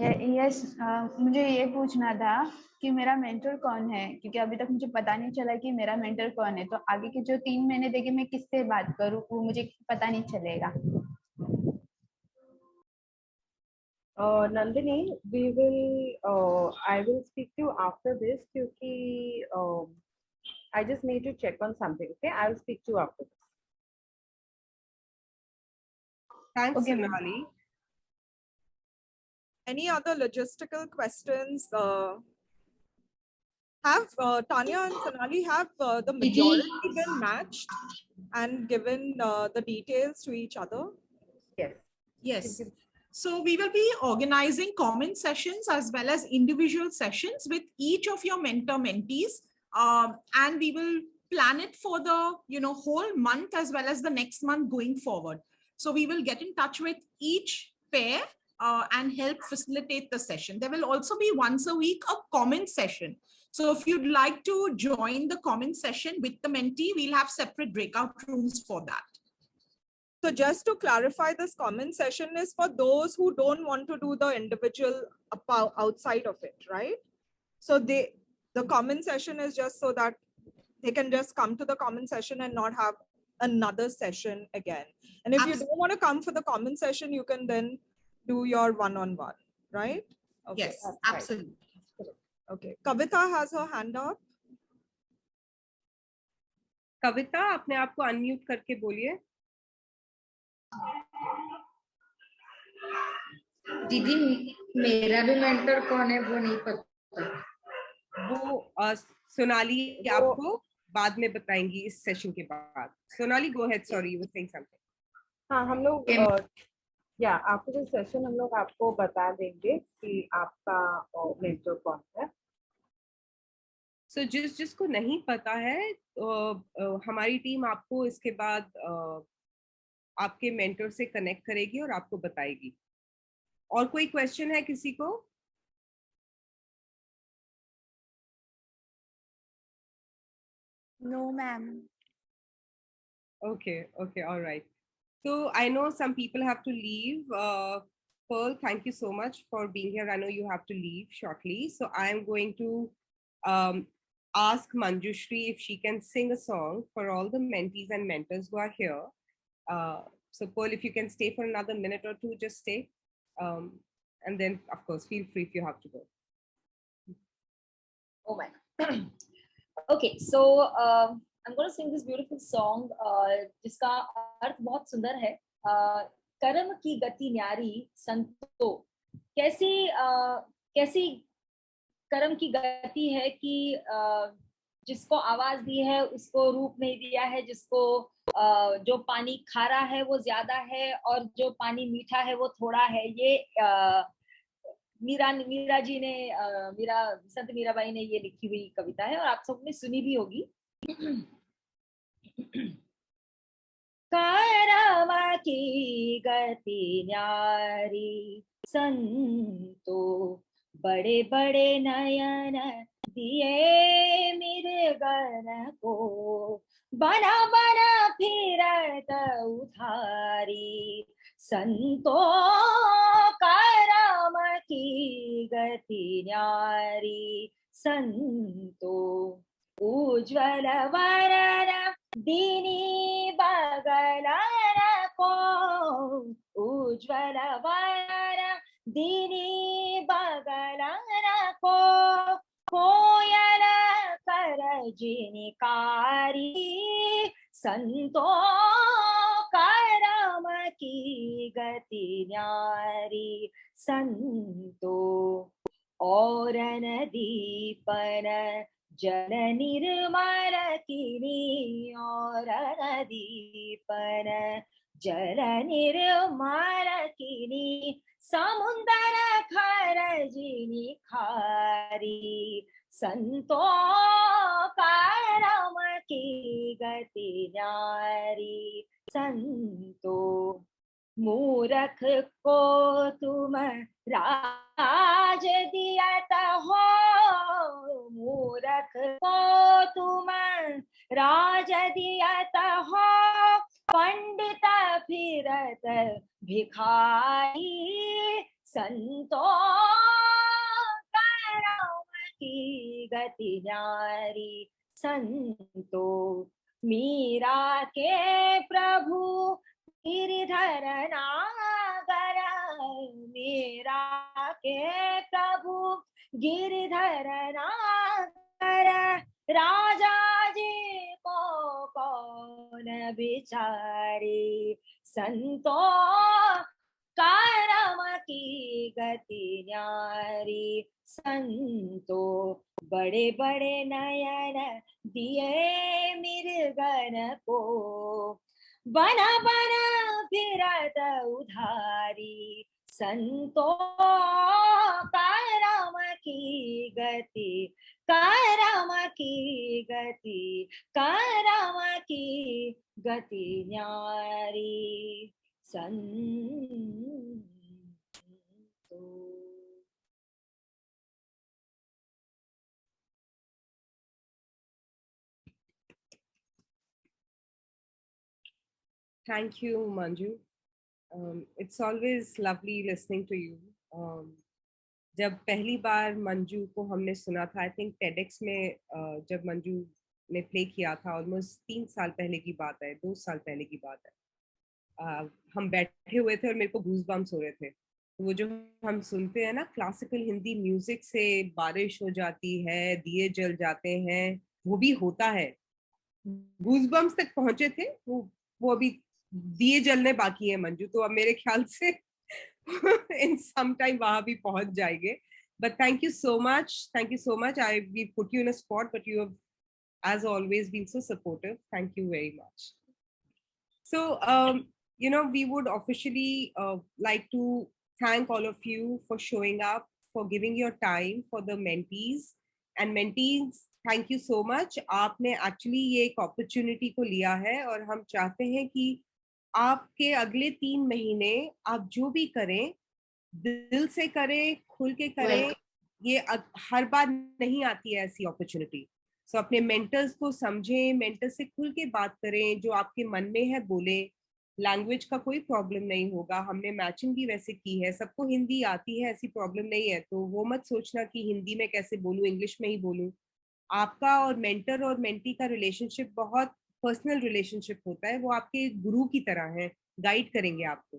Yes, मुझे ये पूछना था कि मेरा mentor कौन है, क्योंकि अभी तक मुझे पता नहीं चला कि मेरा मेंटर कौन है. तो आगे के जो 3 महीने देखे मैं किससे बात करूं वो मुझे पता नहीं चलेगा. Nandini, I will speak to you after this because I just need to check on something. Okay, I will speak to you after this. Thanks, Sonali. Any other logistical questions? Have Tanya and Sonali, have the majority been matched and given the details to each other? Yes. Yes. So we will be organizing comment sessions as well as individual sessions with each of your mentor mentees and we will plan it for the whole month as well as the next month going forward. So we will get in touch with each pair and help facilitate the session. There will also be once a week a comment session. So if you'd like to join the comment session with the mentee, we'll have separate breakout rooms for that. So just to clarify, this comment session is for those who don't want to do the individual outside of it, right? So the comment session is just so that they can just come to the comment session and not have another session again. And if you don't want to come for the comment session, you can then do your one-on-one, right? Okay, yes, absolutely. Right. Okay, Kavita has her hand up. कविता, अपने आप को unmute करके बोलिए. दीदी मेरा भी mentor कौन है वो नहीं पता. वो सोनाली आपको बाद में बताएंगी इस सेशन के बाद. Sonali, go ahead. Sorry, you were saying something. हाँ, हम लोग या आफ्टर द सेशन हम लोग आपको बता देंगे कि आपका मेंटर कौन है. सो जिसको नहीं पता है, हमारी टीम आपको इसके बाद आपके मेंटर से कनेक्ट करेगी और आपको बताएगी. और कोई क्वेश्चन है किसी को? No, ma'am. Okay, all right. So I know some people have to leave. Pearl, thank you so much for being here. I know you have to leave shortly. So I am going to ask Manjushri if she can sing a song for all the mentees and mentors who are here. So Pearl, if you can stay for another minute or two, just stay. And then, of course, feel free if you have to go. Oh my God. Okay, so I'm going to sing this beautiful song जिसका अर्थ बहुत सुंदर है. कर्म की गति न्यारी संतो. कैसी कर्म की गति है कि जिसको आवाज दी है उसको रूप नहीं दिया है, जिसको जो पानी खारा है वो ज्यादा है और जो पानी मीठा है वो थोड़ा है. ये मीरा जी ने संत मीराबाई ने ये लिखी हुई कविता है और आप सबने सुनी भी होगी. कर्म की गति न्यारी संतो, बड़े बड़े नयन दिए मृगन को, बना बना फिरत उधारी संतो. कर्म की गति न्यारी संतो, उज्ज्वल वरन दीनी बगलन को, उज्ज्वल वरन दीनी बगलन को, कोयल कर जिनकारी संतो. कर्म की गति न्यारी संतो, और नदीपन जल निर्मल किनी, और नदीपन जल निर्मल किनी, समुद्र खर जिनी खारी संतो. कर्म की गति न्यारी संतो, मूर्ख को तुम राज दियत हो, मूर्ख को तुम राज दियत हो, पंडित फिरत भिखारी संतो. कर्म की गति न्यारी संतो, मीरा के प्रभु गिरिधर नागर, मीरा के प्रभु गिरिधर नागर, राजा जी को कौन बिचारी संतो. कर्म की गति न्यारी संतो, बड़े बड़े नयन दिए मृगन को, बना बना फिरत उधारी संतो करम की गति, करम की गति, करम की गति न्यारी संतो. Thank you, Manju. It's always lovely listening to you. जब पहली बार मंजू को हमने सुना था, आई थिंक टेडेक्स में जब मंजू ने प्ले किया था, ऑलमोस्ट 3 साल पहले की बात है, 2 साल पहले की बात है. हम बैठे हुए थे और मेरे को गूज बम्स हो रहे थे. वो जो हम सुनते हैं ना क्लासिकल हिंदी म्यूजिक से, बारिश हो जाती है, दिए जल जाते हैं, वो भी होता है. गूज बम्स तक पहुंचे थे, वो अभी दिए जलने बाकी है मंजू. तो अब मेरे ख्याल से in some time वहां भी पहुंच जाएंगे. But thank you so much. We put you in a spot, but you have, as always, been so supportive. Thank you very much. So, we would officially like to thank all of you for showing up, for giving your time, for the mentees and mentees. Thank you so much. आपने actually ये एक opportunity को लिया है और हम चाहते हैं कि आपके अगले 3 महीने आप जो भी करें, दिल से करें, खुल के करें. ये हर बार नहीं आती है ऐसी अपॉर्चुनिटी. सो अपने मेंटर्स को समझें, मेंटर से खुल के बात करें, जो आपके मन में है बोले. लैंग्वेज का कोई प्रॉब्लम नहीं होगा, हमने मैचिंग भी वैसे की है, सबको हिंदी आती है, ऐसी प्रॉब्लम नहीं है. तो वो मत सोचना कि हिंदी में कैसे बोलूं, इंग्लिश में ही बोलूं. आपका और मेंटर और मेंटी का रिलेशनशिप बहुत पर्सनल रिलेशनशिप होता है. वो आपके गुरु की तरह है, गाइड करेंगे आपको.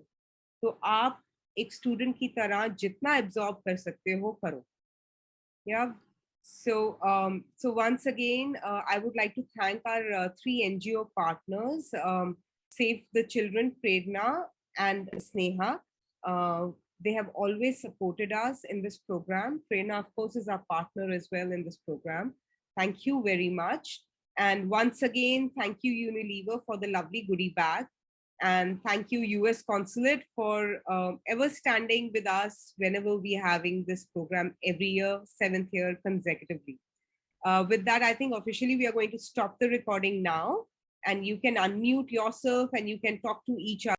तो आप एक स्टूडेंट की तरह जितना एब्जॉर्ब कर सकते हो करो. Yeah. So once again, I would like to thank our 3 NGO partners, Save the Children, Prerna and Sneha. They have always supported us in this program. Prerna, of course, is our partner as well in this program. Thank you very much. And once again, thank you, Unilever, for the lovely goodie bag. And thank you, US Consulate, for ever standing with us whenever we're having this program every year, 7th year consecutively. With that, I think officially we are going to stop the recording now, and you can unmute yourself and you can talk to each other.